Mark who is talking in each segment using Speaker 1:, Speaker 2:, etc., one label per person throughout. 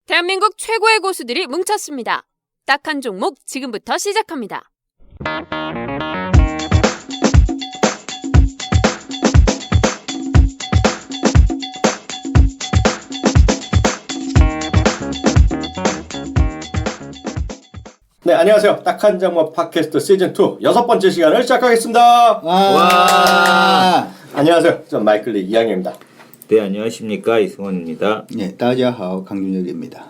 Speaker 1: 대한민국 최고의 고수들이 뭉쳤습니다. 딱 한 종목 지금부터 시작합니다.
Speaker 2: 네, 안녕하세요. 딱한 장목 팟캐스트 시즌2 6번째 시간을 시작하겠습니다.
Speaker 3: 와.
Speaker 2: 안녕하세요. 전 마이클리 이양입니다.
Speaker 4: 네, 안녕하십니까, 이승원입니다.
Speaker 3: 예, 다자하오 강준혁입니다.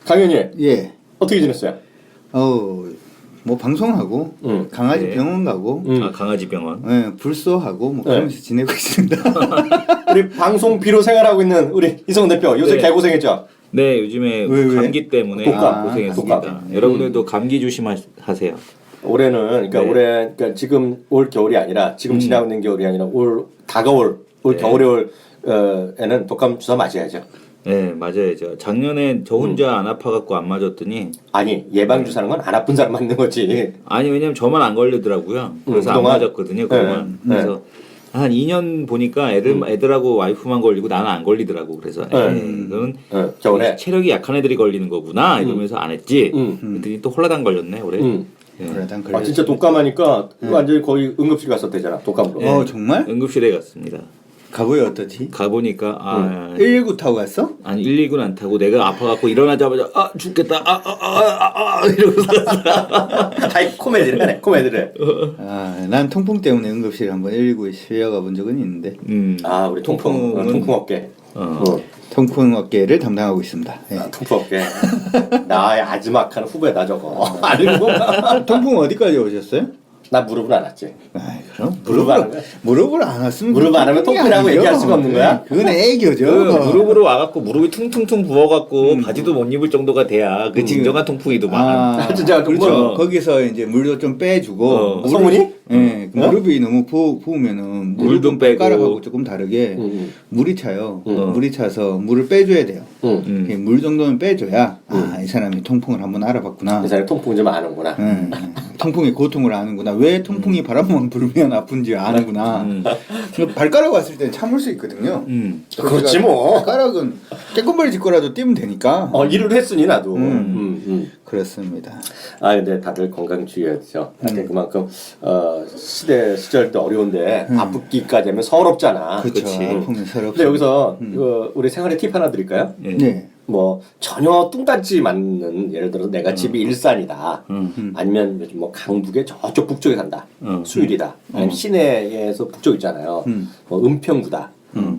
Speaker 2: 강현이.
Speaker 3: 예.
Speaker 2: 어떻게 지냈어요?
Speaker 3: 뭐 방송하고 강아지
Speaker 4: 네.
Speaker 3: 병원 가고
Speaker 4: 아, 강아지 병원.
Speaker 3: 예, 불소하고 뭐 그러면서 지내고 있습니다.
Speaker 2: 우리 방송 비로 생활하고 있는 우리 이성훈 대표 요새
Speaker 4: 네.
Speaker 2: 개고생했죠?
Speaker 4: 네, 요즘에
Speaker 3: 왜?
Speaker 4: 감기 때문에
Speaker 2: 독감.
Speaker 4: 고생했습니다.
Speaker 2: 독감.
Speaker 4: 여러분들도 감기 조심하세요.
Speaker 2: 올해는 그러니까
Speaker 4: 네.
Speaker 2: 그러니까 지금 올 겨울이 아니라 지금 지나고 있는 겨울이 아니라 다가올 올
Speaker 4: 네.
Speaker 2: 겨울에 에는 독감 주사 맞아야죠.
Speaker 4: 네, 맞아요. 작년에 저 혼자 안 아파갖고 안 맞았더니
Speaker 2: 아니 예방 주사는 건 안 아픈 사람 맞는 거지.
Speaker 4: 아니 왜냐면 저만 안 걸리더라고요. 그래서 안
Speaker 2: 그동안?
Speaker 4: 맞았거든요. 그동안.
Speaker 2: 네.
Speaker 4: 그래서 한 2년 보니까 애들하고 와이프만 걸리고 나는 안 걸리더라고. 그래서 이건
Speaker 2: 겨울에.
Speaker 4: 체력이 약한 애들이 걸리는 거구나 이러면서 안 했지.
Speaker 2: 음.
Speaker 4: 그랬더니 또 홀라당 걸렸네 올해. 예.
Speaker 3: 그러단
Speaker 2: 아 진짜 독감하니까 완전히 거의 응급실 갔었대잖아. 독감으로.
Speaker 3: 정말?
Speaker 4: 응급실에 갔습니다.
Speaker 3: 가보이 어떠지?
Speaker 4: 가보니까
Speaker 3: 119 타고 갔어?
Speaker 4: 아니 119는 안 타고 내가 아파갖고 일어나자마자 죽겠다 이러면서
Speaker 2: 아이 코미디를 하네. 코미디를.
Speaker 3: 난 통풍 때문에 응급실 한번 119에 실려가 본 적은 있는데
Speaker 2: 아 우리 통풍 통풍업계.
Speaker 3: 통풍 업계를 담당하고 있습니다. 예.
Speaker 2: 통풍업계. 나의 아즈막한 후배다 저거. 알고?
Speaker 3: 통풍 어디까지 오셨어요?
Speaker 2: 나 무릎은 안 왔지.
Speaker 3: 아이, 그럼
Speaker 2: 무릎 안 하면?
Speaker 3: 무릎을 안 왔으면
Speaker 2: 무릎 안 하면
Speaker 3: 통풍이
Speaker 2: 통풍이라고
Speaker 3: 아니죠.
Speaker 2: 얘기할 수가 없는 거야?
Speaker 3: 그건 애교죠.
Speaker 4: 무릎으로 와갖고 무릎이 퉁퉁퉁 부어갖고 바지도 못 입을 정도가 돼야 그 진정한 통풍이더만.
Speaker 2: 진짜
Speaker 3: 그렇죠.
Speaker 2: 뭐,
Speaker 3: 거기서 이제 물도 좀 빼주고
Speaker 2: 성분이?
Speaker 3: 예, 그 무릎이 너무 부으면은
Speaker 4: 물도 빼고.
Speaker 3: 발가락하고 조금 다르게 물이 차요. 물이 차서 물을 빼줘야 돼요. 물 정도는 빼줘야 이 사람이 통풍을 한번 알아봤구나.
Speaker 2: 이 사람이 통풍 좀 아는구나.
Speaker 3: 통풍의 고통을 아는구나. 왜 통풍이 바람만 불면 아픈지 아는구나. 발가락 왔을 때는 참을 수 있거든요.
Speaker 2: 그렇지 뭐.
Speaker 3: 발가락은 깨끗머리 짚고라도 뛰면 되니까.
Speaker 2: 일을 했으니 나도.
Speaker 3: 그렇습니다.
Speaker 2: 아 근데 다들 건강 주의해야죠. 그만큼 시절도 어려운데 아프기까지 하면 서럽잖아.
Speaker 3: 그렇죠.
Speaker 4: 그치.
Speaker 3: 아프면 서럽습니다.
Speaker 2: 근데 여기서 우리 생활의 팁 하나 드릴까요?
Speaker 3: 네.
Speaker 2: 뭐 전혀 뚱딴지 맞는 예를 들어서 내가 집이 일산이다 아니면 요즘 뭐 강북에 저쪽 북쪽에 산다 수일이다 아니면 시내에서 북쪽 있잖아요 뭐 은평구다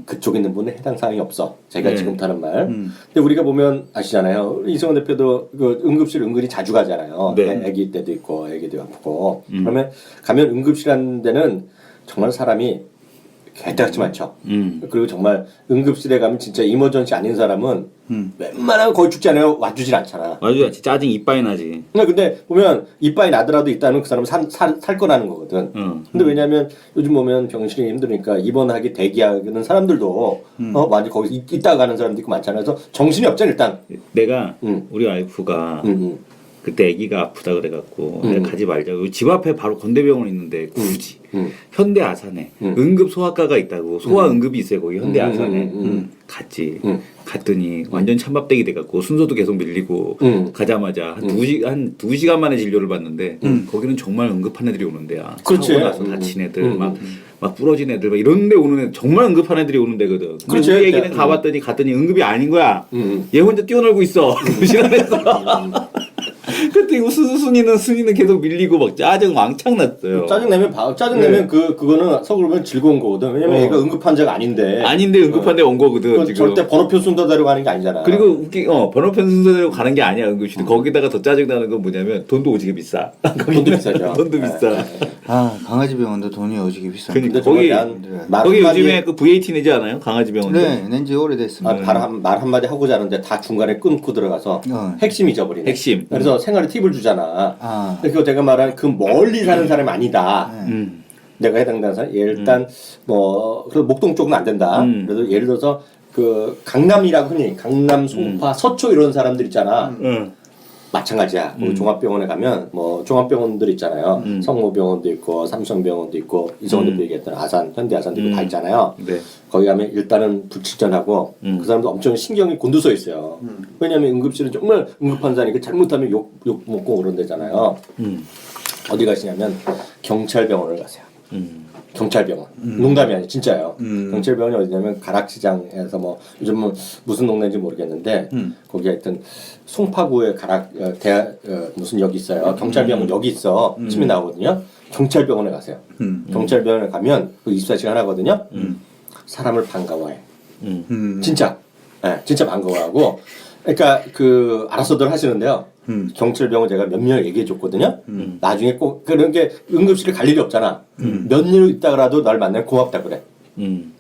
Speaker 2: 그쪽에 있는 분은 해당 사항이 없어 제가
Speaker 4: 네.
Speaker 2: 지금 하는 말 근데 우리가 보면 아시잖아요 이승원 대표도 그 응급실 은근히 자주 가잖아요
Speaker 4: 네.
Speaker 2: 아기 때도 있고 아기도 아프고 그러면 가면 응급실 하는 데는 정말 사람이 개딱지 많죠. 그리고 정말 응급실에 가면 진짜 이머전시 아닌 사람은 웬만하면 거의 죽지 않아요. 와주질 않잖아.
Speaker 4: 맞아, 짜증 이빠이 나지.
Speaker 2: 근데 보면 이빨이 나더라도 있다는 그 사람은 살 거라는 거거든. 근데 왜냐면 요즘 보면 병실이 힘드니까 입원하기 대기하는 사람들도 완전 거기서 있다가 가는 사람도 있고 많잖아요. 그래서 정신이 없잖아 일단.
Speaker 4: 내가 우리 와이프가 그때 아기가 아프다 그래갖고 내가 가지 말자. 집 앞에 바로 건대병원 있는데 굳이 현대 아산에 응급 소아과가 있다고 소아 응급이 있어요 거기 현대 아산에 갔지. 갔더니 완전 찬밥대기 돼갖고 순서도 계속 밀리고 가자마자 한 2시간 만에 진료를 받는데 거기는 정말 응급한 애들이 오는 데야.
Speaker 2: 그렇지.
Speaker 4: 사고 나서 다친 애들 막 부러진 애들 막 이런 데 오는 애 정말 응급한 애들이 오는 데거든.
Speaker 2: 그렇지.
Speaker 4: 우리 애기는 갔더니 응급이 아닌 거야. 얘 혼자 뛰어놀고 있어. 2시간에서. 그때 이거 순이는 계속 밀리고 막 짜증 왕창 났어요.
Speaker 2: 짜증내면 그거는 속으로 보면 즐거운 거거든. 왜냐면 얘가 응급 환자가 아닌데.
Speaker 4: 아닌데 응급한데 온 거거든 지금.
Speaker 2: 절대 번호표 순서대로 가는 게 아니잖아.
Speaker 4: 그리고 번호편 순서대로 가는 게 아니야 응급실이. 거기다가 더 짜증 나는 건 뭐냐면 돈도 오지게 비싸.
Speaker 2: 돈도 비싸죠.
Speaker 4: 돈도 비싸.
Speaker 3: 강아지 병원도 돈이 오지게 비쌉니다.
Speaker 4: 그러니까
Speaker 2: 거기
Speaker 4: 거기 요즘에 그 VAT 내지 않아요? 강아지 병원도.
Speaker 3: 네, 낸지 오래됐습니다.
Speaker 2: 말 한마디 하고자 하는데 다 중간에 끊고 들어가서 핵심 잊어버리네.
Speaker 4: 핵심.
Speaker 2: 그래서 생활의 팁을 주잖아. 그래서 제가 말한 그 멀리 사는 사람이 아니다. 내가 해당되는 사람. 일단 그래도 목동 쪽은 안 된다. 그래도 예를 들어서 그 강남이라고 흔히 강남, 송파, 서초 이런 사람들 있잖아. 마찬가지야. 우리 종합병원에 가면 뭐 종합병원들 있잖아요. 성모병원도 있고 삼성병원도 있고 이성훈 대표 얘기했던 아산, 현대아산도 있고 다 있잖아요.
Speaker 4: 네.
Speaker 2: 거기 가면 일단은 불치전하고 그 사람도 엄청 신경이 곤두서 있어요. 왜냐하면 응급실은 정말 응급환자니까 잘못하면 욕 먹고 그런 데잖아요. 어디 가시냐면 경찰병원을 가세요. 경찰병원. 농담이 아니에요. 진짜요. 경찰병원이 어디냐면 가락시장에서 뭐 요즘은 무슨 동네인지 모르겠는데 거기 하여튼 송파구에 무슨 역이 있어요. 경찰병원 역이 있어. 치면 나오거든요. 경찰병원에 가세요. 경찰병원에 가면 그 24시간 하거든요. 사람을 반가워해. 진짜. 네, 진짜 반가워하고. 그러니까 그 알아서들 하시는데요. 경찰병원 제가 몇 명을 얘기해 줬거든요. 나중에 꼭 그런 게 응급실에 갈 일이 없잖아. 몇 년 있다가라도 날 만나면 고맙다 그래.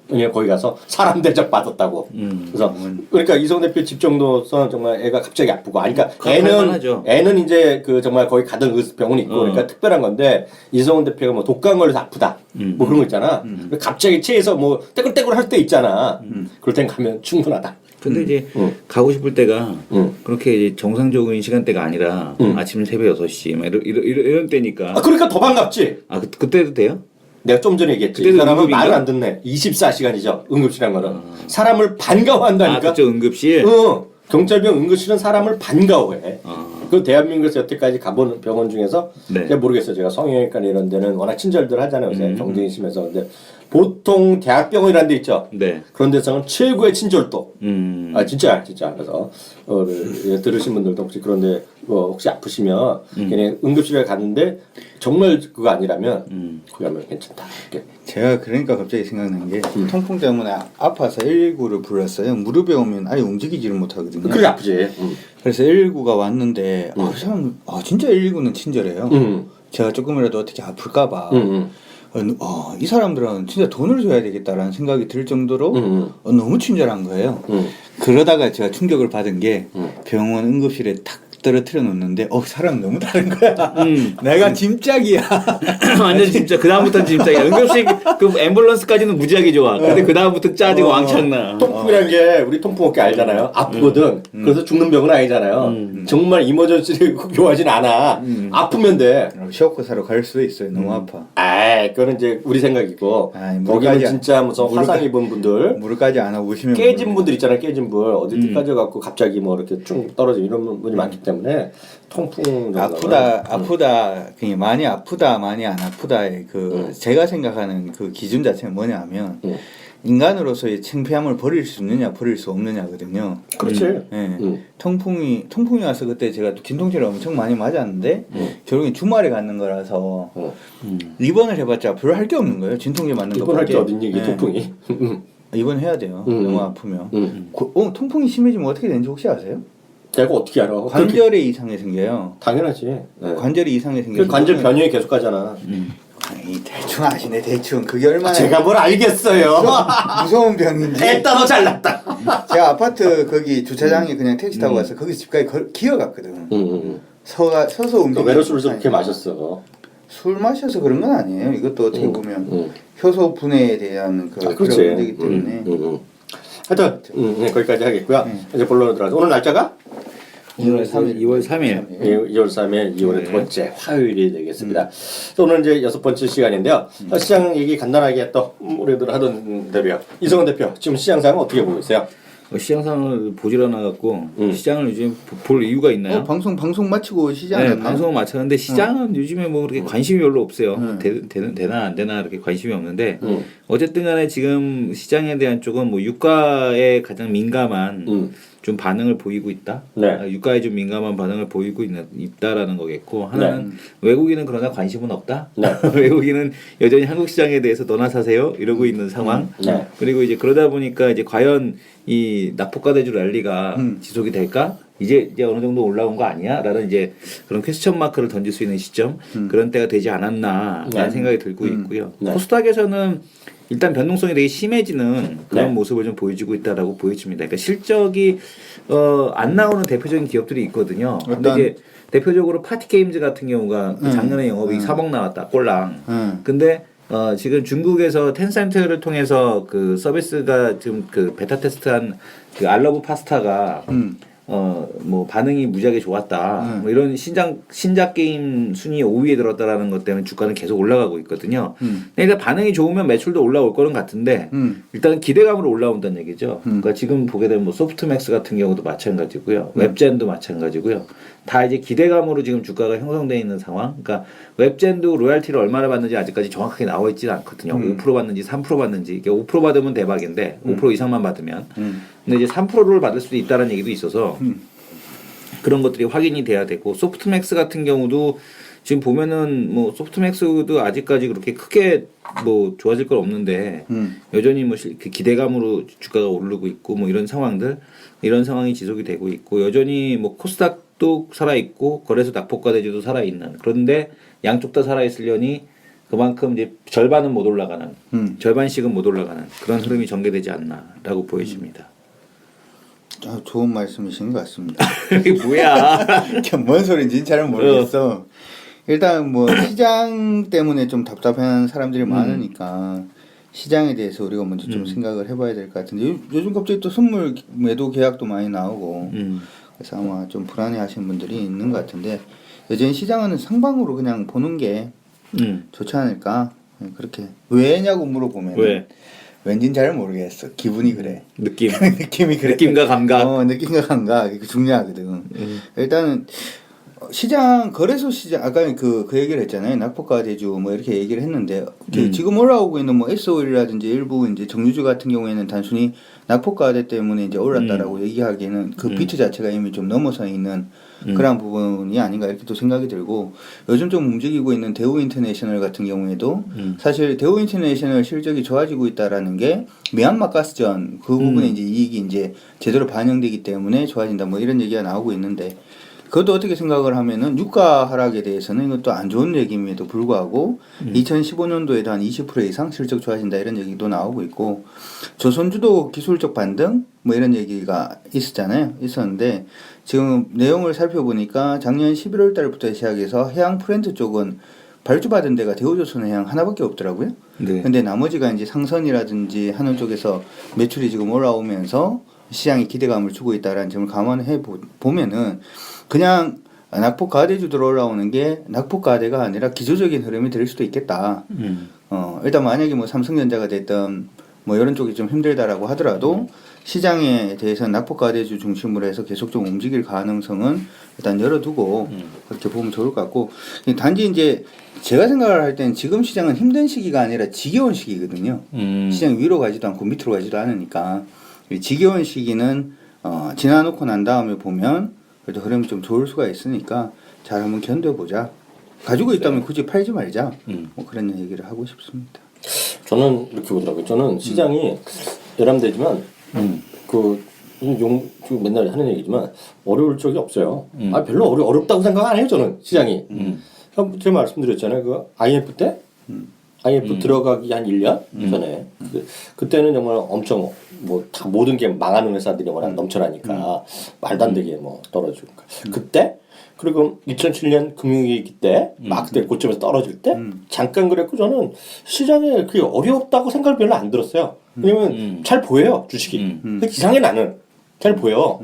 Speaker 2: 왜냐면 거기 가서 사람 대접 받았다고. 그래서 그러니까 이성 대표 집 정도선 정말 애가 갑자기 아프고, 아니 그러니까 애는 이제 그 정말 거기 가던 병원이 있고 그러니까 특별한 건데 이성훈 대표가 뭐 독감 걸려서 아프다 뭐 그런 거 있잖아. 갑자기 체해서 뭐 떼굴떼굴 할 때 있잖아. 그럴 땐 가면 충분하다.
Speaker 4: 근데 이제 가고 싶을 때가 그렇게 이제 정상적인 시간대가 아니라 아침 새벽 6시 막 이런 때니까.
Speaker 2: 아 그러니까 더 반갑지.
Speaker 4: 아 그때도 돼요?
Speaker 2: 내가 좀 전에 얘기했지. 이 사람은 말을 안 듣네. 24시간이죠. 응급실이란 거는. 사람을 반가워한다니까.
Speaker 4: 아, 그렇죠. 응급실.
Speaker 2: 경찰병 응급실은 사람을 반가워해. 그 대한민국에서 여태까지 가본 병원 중에서
Speaker 4: 네.
Speaker 2: 제가 모르겠어요. 제가 성형외과 이런 데는 워낙 친절들 하잖아요. 요새 경쟁이 심해서. 근데 보통 대학병원이라는 데 있죠.
Speaker 4: 네.
Speaker 2: 그런 데서는 최고의 친절도. 아 진짜. 그래서 들으신 분들도 혹시 그런데 혹시 아프시면 그냥 응급실에 갔는데 정말 그거 아니라면 거기 가면 괜찮다. 이렇게.
Speaker 3: 제가 그러니까 갑자기 생각난 게 통풍 때문에 아파서 119를 불렀어요. 무릎에 오면 아예 움직이지를 못하거든요.
Speaker 2: 그래 아프지.
Speaker 3: 그래서 119가 왔는데 그 사람 진짜 119는 친절해요. 제가 조금이라도 어떻게 아플까봐 이 사람들은 진짜 돈을 줘야 되겠다라는 생각이 들 정도로 너무 친절한 거예요. 그러다가 제가 충격을 받은 게 병원 응급실에 탁 떨어뜨려 놓는데 사람 너무 다른 거야. 내가 짐짝이야.
Speaker 4: 완전 진짜 그 다음부터는 진짜 응급실 그 앰뷸런스까지는 무지하게 좋아. 근데 그 다음부터 짜지고 왕창나.
Speaker 2: 통풍이라는 게 우리 통풍업계 알잖아요. 아프거든. 그래서 죽는 병은 아니잖아요. 정말 이머전시를 요하진 않아. 아프면 돼.
Speaker 3: 쇼크사로 갈 수도 있어요. 너무 아파.
Speaker 2: 그거는 이제 우리 생각이고. 거기는 진짜 무슨 화상 입은 분들,
Speaker 3: 무릎까지 안 하고 오시면
Speaker 2: 깨진 분들 있잖아요. 깨진 분 어디 까져갖고 갑자기 뭐 이렇게 쭉 떨어지고 이런 분이 많기 때문에 통풍
Speaker 3: 아프다 그냥 많이 아프다 많이 안 아프다의 제가 생각하는 그 기준 자체는 뭐냐면 인간으로서의 창피함을 버릴 수 있느냐 버릴 수 없느냐거든요.
Speaker 2: 그렇지.
Speaker 3: 통풍이 와서 그때 제가 진통제를 엄청 많이 맞았는데 결국엔 주말에 갖는 거라서 입원을 해봤자 별로 할 게 없는 거예요. 진통제 맞는 거.
Speaker 2: 입원할 게 어딨니 이게 통풍이.
Speaker 3: 입원해야 돼요. 너무 아프면. 통풍이 심해지면 어떻게 되는지 혹시 아세요?
Speaker 2: 내가 어떻게 알아?
Speaker 3: 관절에 이상이 생겨요.
Speaker 2: 당연하지. 네.
Speaker 3: 관절에 이상이 생겨요.
Speaker 2: 관절 변형이 계속 가잖아.
Speaker 3: 아니, 대충 아시네 대충. 그게 얼마나
Speaker 2: 제가 뭘 알겠어요.
Speaker 3: 무서운 병인지.
Speaker 2: 됐다 너 잘났다.
Speaker 3: 제가 아파트 거기 주차장에 그냥 택시 타고 가서 거기 집까지 기어갔거든. 서서 움직이고.
Speaker 2: 왜 술을 그렇게 마셨어?
Speaker 3: 술 마셔서 그런 건 아니에요. 이것도 어떻게 보면 효소 분해에 대한 그런 문제이기 때문에.
Speaker 2: 하여튼 거기까지 하겠고요. 이제 본론으로 들어가서 오늘 날짜가
Speaker 4: 2월 3일.
Speaker 2: 2월 3일 2월의 두 번째 화요일이 되겠습니다. 오늘 이제 6번째 시간인데요. 시장 얘기 간단하게 또 우리들 하던 대로요. 이성훈 대표 지금 시장 상황 어떻게 보고 있어요?
Speaker 4: 시장 상황을 보질 않아갖고 시장을 요즘 볼 이유가 있나요?
Speaker 3: 방송 마치고 시장
Speaker 4: 네, 방송을 마쳤는데 시장은 요즘에 뭐 그렇게 관심이 별로 없어요. 되나 안 되나 이렇게 관심이 없는데 어쨌든 간에 지금 시장에 대한 쪽은 뭐 유가에 가장 민감한 좀 반응을 보이고 있다.
Speaker 2: 네.
Speaker 4: 유가에 좀 민감한 반응을 보이고 있다라는 거겠고 하나는 외국인은 그러나 관심은 없다. 외국인은 여전히 한국 시장에 대해서 너나 사세요 이러고 있는 상황. 그리고 이제 그러다 보니까 이제 과연 이 납폭과대주 랠리가 지속이 될까? 이제 어느 정도 올라온 거 아니야? 라는 이제 그런 퀘스천 마크를 던질 수 있는 시점 그런 때가 되지 않았나라는 생각이 들고 있고요. 코스닥에서는 일단 변동성이 되게 심해지는 그런 모습을 좀 보여주고 있다라고 보여집니다. 그러니까 실적이 안 나오는 대표적인 기업들이 있거든요. 근데 이제 대표적으로 파티게임즈 같은 경우가 작년에 영업이익 3억 나왔다. 꼴랑. 근데 지금 중국에서 텐센트를 통해서 그 서비스가 지금 그 베타 테스트한 그 알러브 파스타가 뭐 반응이 무지하게 좋았다. 뭐 이런 신작 게임 순위 5위에 들었다라는 것 때문에 주가는 계속 올라가고 있거든요. 근데 일단 반응이 좋으면 매출도 올라올 거는 같은데 일단은 기대감으로 올라온다는 얘기죠. 그러니까 지금 보게 되면 뭐 소프트맥스 같은 경우도 마찬가지고요. 웹젠도 마찬가지고요. 다 이제 기대감으로 지금 주가가 형성되어 있는 상황. 그러니까 웹젠도 로얄티를 얼마나 받는지 아직까지 정확하게 나와 있지는 않거든요. 5% 받는지 3% 받는지. 이게 5% 받으면 대박인데 5% 이상만 받으면. 근데 이제 3%를 받을 수도 있다는 얘기도 있어서 그런 것들이 확인이 돼야 되고 소프트맥스 같은 경우도 지금 보면은 뭐 소프트맥스도 아직까지 그렇게 크게 뭐 좋아질 건 없는데 여전히 뭐 그 기대감으로 주가가 오르고 있고 뭐 이런 상황이 지속이 되고 있고 여전히 뭐 코스닥도 살아 있고 거래소 낙폭과대주도 살아 있는 그런데 양쪽 다 살아 있으려니 그만큼 이제 절반은 못 올라가는 절반씩은 못 올라가는 그런 흐름이 전개되지 않나라고 보여집니다.
Speaker 3: 좋은 말씀이신 것 같습니다.
Speaker 4: 이게 뭐야?
Speaker 3: 뭔 소리인지 잘 모르겠어. 일단 뭐 시장 때문에 좀 답답한 사람들이 많으니까 시장에 대해서 우리가 먼저 좀 생각을 해봐야 될 것 같은데 요즘 갑자기 또 선물 매도 계약도 많이 나오고 그래서 아마 좀 불안해하시는 분들이 있는 것 같은데 여전히 시장은 상방으로 그냥 보는 게 좋지 않을까 그렇게 왜냐고 물어보면
Speaker 4: 왜?
Speaker 3: 왠진 잘 모르겠어. 기분이 그래. 느낌이 그래.
Speaker 4: 느낌과 감각.
Speaker 3: 느낌과 감각. 이거 중요하거든. 일단은 시장 거래소 시장 아까 그 얘기를 했잖아요. 낙폭과 대주 뭐 이렇게 얘기를 했는데 지금 올라오고 있는 뭐 S-오일이라든지 일부 이제 정유주 같은 경우에는 단순히 낙폭과대 때문에 이제 올랐다라고 얘기하기에는 그 비트 자체가 이미 좀 넘어서 있는 그런 부분이 아닌가 이렇게 또 생각이 들고 요즘 좀 움직이고 있는 대우 인터내셔널 같은 경우에도 사실 대우 인터내셔널 실적이 좋아지고 있다라는 게 미얀마 가스전 그 부분에 이제 이익이 이제 제대로 반영되기 때문에 좋아진다 뭐 이런 얘기가 나오고 있는데 그것도 어떻게 생각을 하면은 유가 하락에 대해서는 이것도 안 좋은 얘기임에도 불구하고 2015년도에도 한 20% 이상 실적 좋아진다 이런 얘기도 나오고 있고 조선주도 기술적 반등 뭐 이런 얘기가 있었는데 지금 내용을 살펴보니까 작년 11월 달부터 시작해서 해양 프렌트 쪽은 발주받은 데가 대우조선해양 하나밖에 없더라고요.
Speaker 4: 네.
Speaker 3: 근데 나머지가 이제 상선이라든지 하는 쪽에서 매출이 지금 올라오면서 시장이 기대감을 주고 있다라는 점을 감안해 보면은 그냥 낙폭과대주로 올라오는 게 낙폭과대가 아니라 기조적인 흐름이 될 수도 있겠다. 일단 만약에 뭐 삼성전자가 됐던 뭐 이런 쪽이 좀 힘들다라고 하더라도 시장에 대해서는 낙폭과대주 중심으로 해서 계속 좀 움직일 가능성은 일단 열어두고 그렇게 보면 좋을 것 같고 단지 이제 제가 생각을 할 때는 지금 시장은 힘든 시기가 아니라 지겨운 시기거든요. 시장이 위로 가지도 않고 밑으로 가지도 않으니까 지겨운 시기는 지나놓고 난 다음에 보면 그래도 흐름이 좀 좋을 수가 있으니까 잘 한번 견뎌보자. 가지고 있다면 굳이 팔지 말자. 뭐 그런 얘기를 하고 싶습니다.
Speaker 2: 저는 이렇게 보더라고요. 저는 시장이 열람되지만 맨날 하는 얘기지만 어려울 적이 없어요. 별로 어렵다고 생각 안 해요. 저는 시장이. 제가 말씀드렸잖아요. 그 IMF 때 IMF 들어가기 한 1년 전에 그때는 정말 엄청 뭐 다 모든 게 망하는 회사들이 워낙 넘쳐나니까 말도 안 되게 뭐 떨어지고 그때 그리고 2007년 금융위기 때 막 그때 고점에서 떨어질 때 잠깐 그랬고 저는 시장에 그게 어렵다고 생각을 별로 안 들었어요. 왜냐면 잘 보여요 주식이. 이상해 나는 잘 보여.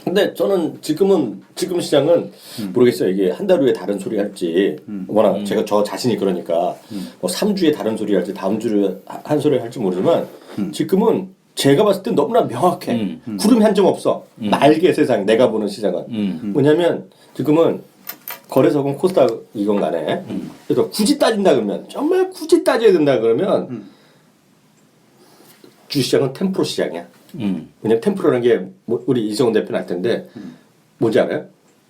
Speaker 2: 근데 저는 지금 시장은 모르겠어요. 이게 한 달 후에 다른 소리 할지 워낙 제가 저 자신이 그러니까 뭐 3주에 다른 소리 할지 다음 주에 한 소리 할지 모르지만 지금은 제가 봤을 땐 너무나 명확해. 구름이 한 점 없어. 맑게 세상 내가 보는 시장은 뭐냐면 지금은 거래소건 코스닥 이건 간에 그래서 굳이 따진다 그러면 정말 굳이 따져야 된다 그러면 주시장은 템프로 시장이야. 왜냐면 템프로라는 게 뭐 우리 이성훈 대표는 알 텐데 뭔지 알아요?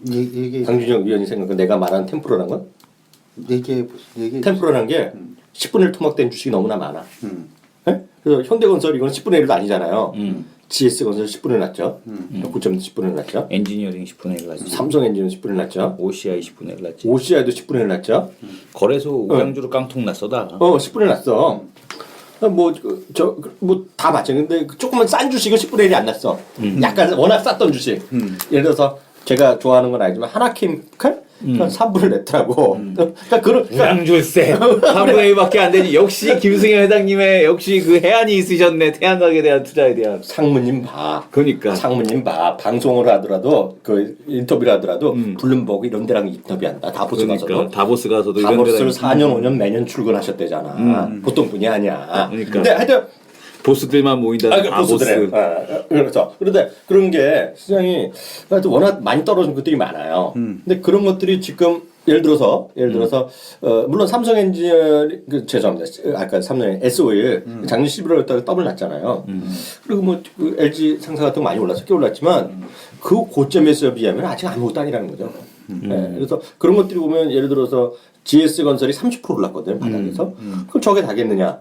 Speaker 2: 강준영 위원이 생각한 내가 말하는 템프로라는 건? 템프로라는 게 10분의 1 토막된 주식이 너무나 많아. 네? 그래서 현대건설 이건 10분의 1도 아니잖아요. GS건설 10분의 1 났죠. 9점 10분의 1 났죠.
Speaker 4: 엔지니어링 10분의 1 났죠.
Speaker 2: 삼성 엔지니어링 10분의 1 났죠.
Speaker 4: OCI 10분의 1 났지.
Speaker 2: OCI도 10분의 1 났죠.
Speaker 4: 거래소 우량주로 깡통 났어다.
Speaker 2: 10분의 1 났어. 뭐 다 맞죠. 근데 조금만 싼 주식은 10분의 1이 안 났어. 약간 워낙 쌌던 주식. 예를 들어서 제가 좋아하는 건 아니지만 하나케미칼 한 3분을 냈더라고. 그러니까
Speaker 4: 우량줄세 3분의 1밖에 안 되니 역시 김승현 회장님의 역시 그 해안이 있으셨네. 태양광에 대한 투자에 대한.
Speaker 2: 상무님 봐.
Speaker 4: 그러니까
Speaker 2: 상무님 봐. 방송을 하더라도 그 인터뷰를 하더라도 블룸버그 이런 데랑 인터뷰한다. 다보스 가서도.
Speaker 4: 다보스 가서도 이런
Speaker 2: 다보스를
Speaker 4: 데랑
Speaker 2: 4년 5년 매년 출근하셨대잖아. 보통 분이 아니야.
Speaker 4: 그러니까.
Speaker 2: 근데 하여튼
Speaker 4: 보스들만 모인다는 다보스.
Speaker 2: 그렇죠. 그런데 그런 게 시장이 하여튼 워낙 많이 떨어진 것들이 많아요. 근데 그런 것들이 지금 예를 들어서 물론 삼성 엔지니어링 죄송합니다. 아까 삼성 SO일 작년 11월에 더블 났잖아요. 그리고 뭐 그 LG 상사 같은 거 많이 올랐어. 꽤 올랐지만 그 고점에서 비하면 아직 아무것도 아니라는 거죠. 네, 그래서 그런 것들이 보면 예를 들어서 GS 건설이 30% 올랐거든요. 바닥에서. 그럼 저게 다겠느냐?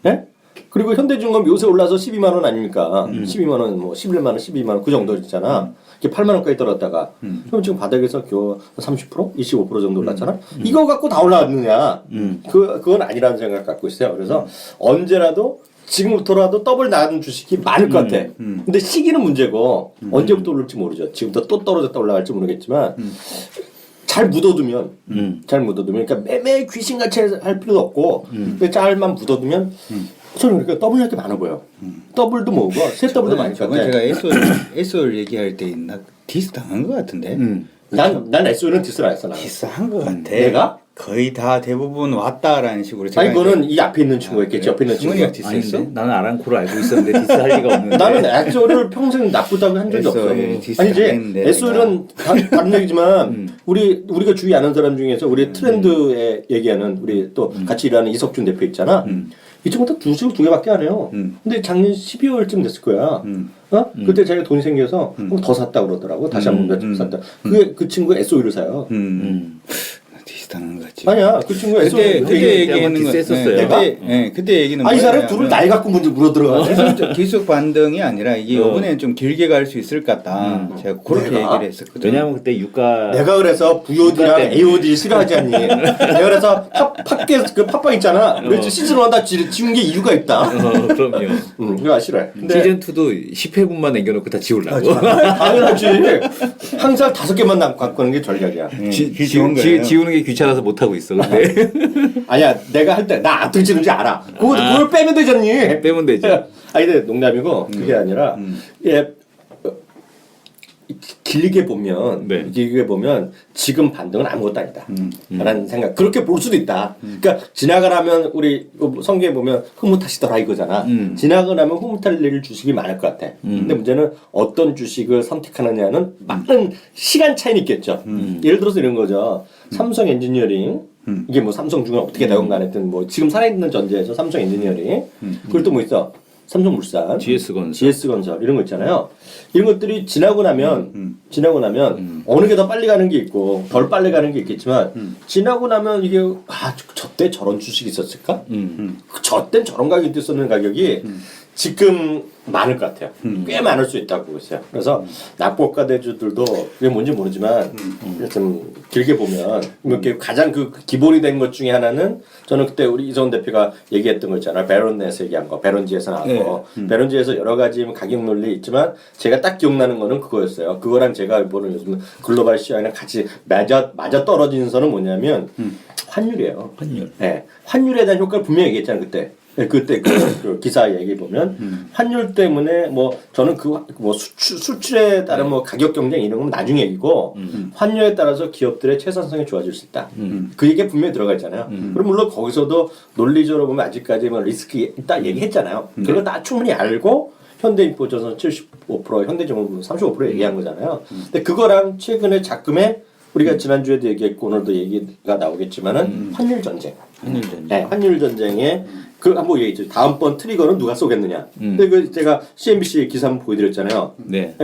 Speaker 2: 네? 그리고 현대중공업 요새 올라서 12만 원 아닙니까? 12만 원, 뭐 11만 원, 12만 원 그 정도 있잖아. 이게 8만 원까지 떨어졌다가 그럼 지금 바닥에서 겨우 30%, 25% 정도 올랐잖아. 이거 갖고 다 올라왔느냐? 그건 아니라는 생각 갖고 있어요. 그래서 언제라도 지금부터라도 더블 나가는 주식이 많을 것 같아. 근데 시기는 문제고 언제부터 오를지 모르죠. 지금부터 또 떨어졌다 올라갈지 모르겠지만 잘 묻어두면 그러니까 매매 귀신같이 할 필요도 없고 잘만 묻어두면 저는 그러니까 더블 할 게 많아 보여. 더블도 뭐고 세 더블도 많이
Speaker 3: 저번에
Speaker 2: 쳤대.
Speaker 3: 제가 SO를 얘기할 때 디스 당한 것 같은데.
Speaker 2: 난 SO는 디스를 안 했어. 나는.
Speaker 3: 디스한 것 같아.
Speaker 2: 내가?
Speaker 3: 거의 다 대부분 왔다라는 식으로 제가
Speaker 2: 아니 그거는 이 앞에 있는 친구가 있겠지. 옆에 있는 친구가.
Speaker 3: 디스
Speaker 4: 아닌데?
Speaker 3: 했어?
Speaker 4: 나는 아랑코를 알고 있었는데 디스할 리가 없는데.
Speaker 2: 나는 SO를 평생 나쁘다고 한 적이 없어.
Speaker 3: SO에 디스
Speaker 2: 아니지.
Speaker 3: 당했는데
Speaker 2: SO는 다른 얘기지만 우리가 주위 아는 사람 중에서 우리 트렌드에 얘기하는 우리 또 같이 일하는 이석준 대표 있잖아. 이 친구도 주식을 2개밖에 안 해요. 근데 작년 12월쯤 됐을 거야. 그때 자기가 돈이 생겨서 더 샀다 그러더라고. 다시 한번 몇점 샀다. 그 친구가 SO를 사요.
Speaker 3: 디스하는 것 같지.
Speaker 2: 아니야, 그 친구가
Speaker 3: 그때
Speaker 2: SO를
Speaker 3: 얘기하는 거
Speaker 4: 디스했었어요.
Speaker 2: 내가?
Speaker 3: 그때 얘기는
Speaker 2: 이 사람 둘을 나이 갖고 먼저 물어 들어가.
Speaker 3: 기술 반등이 아니라 이게 이번에 좀 길게 갈 수 있을 것 같다. 제가 그렇게
Speaker 2: 내가?
Speaker 3: 얘기를 했었거든요.
Speaker 4: 왜냐면 그때 유가
Speaker 2: 내가 그래서 VOD랑 AOD 싫어하지 않니? 내가 그래서 그 팟빵 있잖아. 그래서 시즌 1 다 지운 게 이유가 있다.
Speaker 4: 그럼요.
Speaker 2: 그거 싫어해. 근데
Speaker 4: 시즌 2도 10회분만 남겨놓고 다 지우려고.
Speaker 2: 당연하지. 항상 5개만 갖고 하는 게 전략이야.
Speaker 3: 좋은 거예요.
Speaker 4: 지우는 게 귀찮아서 못 하고 있어. 근데
Speaker 2: 아니야, 내가 할 때 나 어떻게 지는지 알아. 그걸 빼면 되잖니.
Speaker 4: 빼면 되죠.
Speaker 2: 아니 근데 농담이고 그게 아니라 예. 길게 보면 지금 반등은 아무것도 아니다 라는 생각 그렇게 볼 수도 있다. 그러니까 지나가 나면 우리 성경에 보면 흐뭇하시더라 이거잖아. 지나가 나면 흐뭇할 일 주식이 많을 것 같아. 근데 문제는 어떤 주식을 선택하느냐는 많은 시간 차이는 있겠죠. 예를 들어서 이런 거죠. 삼성 엔지니어링 이게 뭐 삼성 중에 어떻게 되건 간에 뭐 지금 살아있는 전제에서 삼성 엔지니어링 그걸 또 뭐 있어 삼성물산, GS건설 이런 거 있잖아요. 이런 것들이 지나고 나면 어느 게 더 빨리 가는 게 있고 덜 빨리 가는 게 있겠지만 지나고 나면 이게 저때 저런 주식이 있었을까? 저땐 저런 가격이 있었는 가격이 지금 많을 것 같아요. 꽤 많을 수 있다고 보고 있어요. 그래서 낙폭가 대주들도 그게 뭔지 모르지만 좀 길게 보면 이렇게 가장 그 기본이 된 것 중에 하나는 저는 그때 우리 이성훈 대표가 얘기했던 거 있잖아요. 베론넷에서 얘기한 거. 베론지에서 나왔고 베론지에서 여러 가지 가격 논리 있지만 제가 딱 기억나는 거는 그거였어요. 그거랑 제가 보는 요즘 글로벌 시장이랑 같이 맞아 떨어지는 선은 뭐냐면 환율이에요. 환율. 네. 환율에 대한 효과를 분명히 얘기했잖아요. 그때 그 기사 얘기 보면 환율 때문에 뭐 저는 뭐 수출에 따른 뭐 가격 경쟁 이런 건 나중 얘기고 환율에 따라서 기업들의 채산성이 좋아질 수 있다. 그 얘기 분명히 들어가 있잖아요. 그럼 물론 거기서도 논리적으로 보면 아직까지 뭐 리스크 있다 얘기했잖아요. 그걸 다 충분히 알고 현대인포전선 75%, 현대중공업 35% 얘기한 거잖아요. 근데 그거랑 최근에 작금에 우리가 지난주에도 얘기했고 오늘도 얘기가 나오겠지만은 환율 전쟁. 네, 환율 전쟁에 한번 얘기했죠. 다음번 트리거는 누가 쏘겠느냐. 근데 제가 CNBC 기사 한번 보여드렸잖아요.
Speaker 4: 네.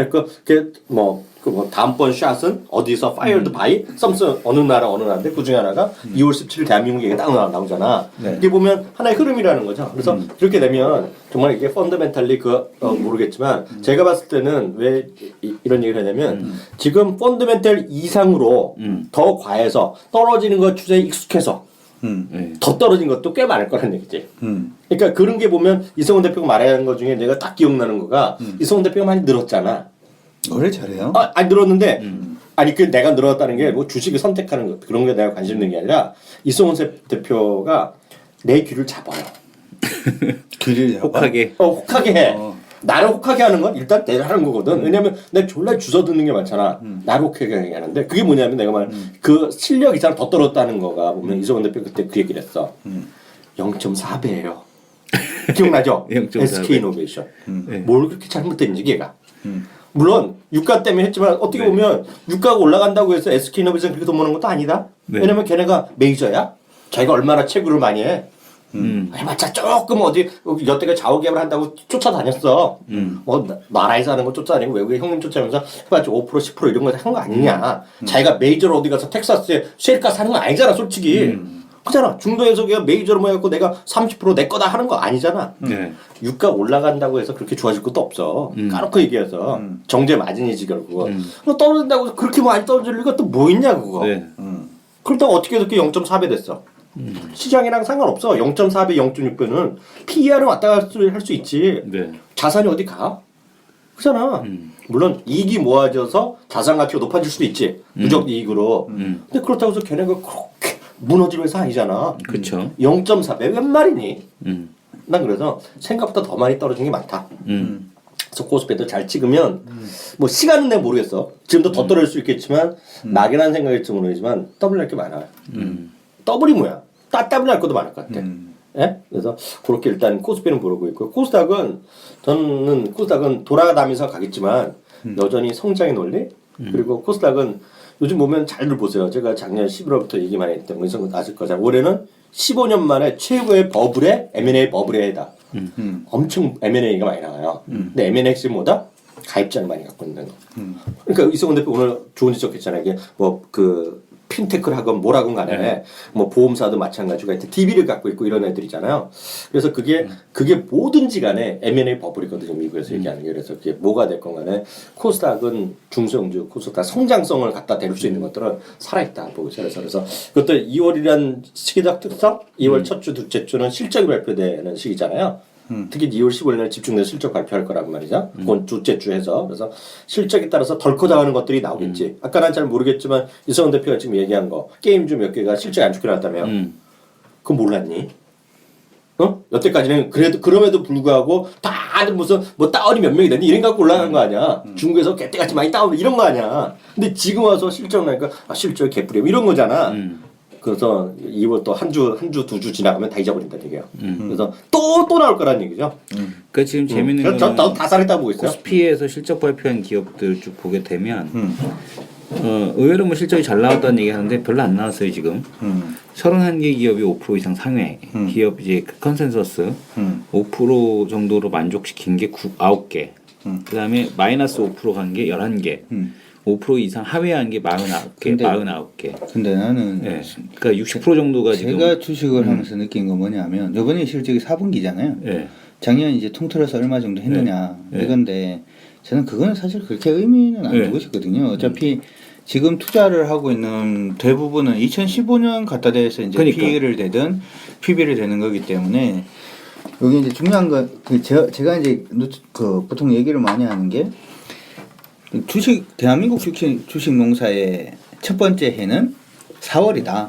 Speaker 2: 다음번 샷은 어디서 fired by 썸슨 어느 나라인데 그 중에 하나가 2월 17일 대한민국 얘기가 딱 나오잖아. 이게 보면 하나의 흐름이라는 거죠. 그래서 그렇게 되면 정말 이게 펀더멘탈리 모르겠지만 제가 봤을 때는 왜 이런 얘기를 하냐면 지금 펀더멘탈 이상으로 더 과해서 떨어지는 것 추세에 익숙해서 더 떨어진 것도 꽤 많을 거라는 얘기지. 그러니까 그런 게 보면 이성훈 대표가 말하는 것 중에 내가 딱 기억나는 거가 이성훈 대표가 많이 늘었잖아.
Speaker 3: 노래 잘해요?
Speaker 2: 아니 늘었는데 아니 그 내가 늘어났다는 게 뭐 주식을 선택하는 것 그런 게 내가 관심 있는 게 아니라 이성훈 대표가 내 귀를 잡아요.
Speaker 3: 귀를 잡아?
Speaker 4: 혹하게.
Speaker 2: 혹하게 해. 나를 혹하게 하는 건 일단 내가 하는 거거든. 왜냐면 내가 졸라 주워 듣는 게 많잖아. 나를 혹하게 하는데 그게 뭐냐면 내가 말 그 실력 이상 더 떨어졌다는 거가 보면 이성훈 대표 그때 그 얘기를 했어. 0.4배예요. 기억나죠?
Speaker 4: 0.4배.
Speaker 2: SK이노베이션.
Speaker 4: 네.
Speaker 2: 뭘 그렇게 잘못했는지 걔가. 물론 유가 때문에 했지만 어떻게 보면 유가가 올라간다고 해서 SK이노베이션 그렇게 돈 버는 것도 아니다.
Speaker 4: 네.
Speaker 2: 왜냐면 걔네가 메이저야. 자기가 얼마나 채굴을 많이 해. 해봤자 조금 어디 여태가 좌우개발 한다고 쫓아다녔어. 뭐 나라에서 하는 거 쫓아다니고 외국에 형님 쫓아다니면서 해봤자 5% 10% 이런 거 한 거 아니냐. 자기가 메이저로 어디 가서 텍사스에 쉘가 사는 거 아니잖아 솔직히. 그잖아. 중도에서 그냥 메이저로 뭐 해갖고 내가 30% 내 거다 하는 거 아니잖아.
Speaker 4: 네.
Speaker 2: 유가 올라간다고 해서 그렇게 좋아질 것도 없어. 까놓고 얘기해서 정제 마진이지 결국은. 뭐 떨어진다고 해서 그렇게 많이 떨어질 리가 또 뭐 있냐 그거.
Speaker 4: 네.
Speaker 2: 그렇다고 어떻게 그렇게 0.4배 됐어. 시장이랑 상관없어. 0.4배, 0.6배는 PER은 왔다 갔다 할 수 있지.
Speaker 4: 네.
Speaker 2: 자산이 어디 가? 그잖아. 물론 이익이 모아져서 자산 가치가 높아질 수도 있지. 누적 이익으로. 근데 그렇다고 해서 걔네가 그렇게 무너질 회사 아니잖아.
Speaker 4: 그렇죠.
Speaker 2: 0.4배 웬 말이니? 난 그래서 생각보다 더 많이 떨어진 게 많다. 그래서 코스피도 잘 찍으면 뭐 시간은 내가 모르겠어. 지금도 더 떨어질 수 있겠지만 막연한 생각일지 모르지만 더블 날 게 많아요. 더블이 뭐야? 더블 날 것도 많을 것 같아. 예? 그래서 그렇게 일단 코스피는 모르고 있고 코스닥은 저는 코스닥은 돌아가면서 가겠지만 여전히 성장의 논리 그리고 코스닥은 요즘 보면 잘들 보세요. 제가 작년 11월부터 얘기 많이 했던 거 아실 거잖아요. 올해는 15년 만에 최고의 버블에 M&A 버블의 해다. 엄청 M&A가 많이 나와요. 근데 M&A 핵심이 뭐다? 가입자를 많이 갖고 있는 거. 그러니까 이성훈 대표 오늘 좋은 지적했잖아요. 이게 뭐 그 핀테크를 하건 뭐라건 간에 뭐 보험사도 마찬가지고 하여튼 DB를 갖고 있고 이런 애들이잖아요. 그래서 그게 뭐든지 간에 M&A 버블이거든요. 미국에서 얘기하는 게. 그래서 그게 뭐가 됐건 간에 코스닥은 중소형주 코스닥 성장성을 갖다 대줄 수 있는 것들은 살아있다. 보고 그래서 그것도 2월이란 시기적 특성 2월 첫 주, 둘째 주는 실적이 발표되는 시기잖아요. 특히 2월 15일 날 집중돼서 실적 발표할 거라고 말이죠. 그건 둘째 주에서. 그래서 실적에 따라서 덜커 당하는 것들이 나오겠지. 아까 난 잘 모르겠지만 이성훈 대표가 지금 얘기한 거 게임주 몇 개가 실적이 안 좋게 나왔다며. 그건 몰랐니? 어? 여태까지는 그럼에도 불구하고 다들 무슨 뭐 다운이 몇 명이 됐니 이런 갖고 올라가는 거 아니야. 중국에서 개떼같이 많이 다운 이런 거 아니야. 근데 지금 와서 실적 나니까 실적 개뿔이야 이런 거잖아. 그래서 2월 또 한 주, 두 주 지나가면 다 잊어버린다는 얘기예요. 그래서 또 나올 거라는 얘기죠.
Speaker 4: 그 지금 재밌는 거는
Speaker 2: 저도 다 살았다 보고 있어요.
Speaker 4: 코스피에서 실적 발표한 기업들 쭉 보게 되면 의외로 뭐 실적이 잘 나왔다는 얘기 하는데 별로 안 나왔어요 지금. 31개 기업이 5% 이상 상회. 기업 이제 컨센서스 5% 정도로 만족시킨 게 9개. 그다음에 마이너스 5% 간 게 11개. 5% 이상 하회한 게 49개, 49개.
Speaker 3: 근데 나는
Speaker 4: 네. 그러니까 60% 정도가 지금
Speaker 3: 제가 주식을 하면서 느낀 건 뭐냐면 이번에 실적이 4분기잖아요.
Speaker 4: 네.
Speaker 3: 작년 이제 통틀어서 얼마 정도 했느냐
Speaker 4: 네.
Speaker 3: 이건데 저는 그거는 사실 그렇게 의미는 안 두고 싶거든요. 어차피 지금 투자를 하고 있는 대부분은 2015년 갖다 대서 이제
Speaker 4: 그러니까.
Speaker 3: PE를 대든 PB를 대는 거기 때문에 여기 이제 중요한 건 제가 이제 그 보통 얘기를 많이 하는 게 대한민국 주식 농사의 첫 번째 해는 4월이다.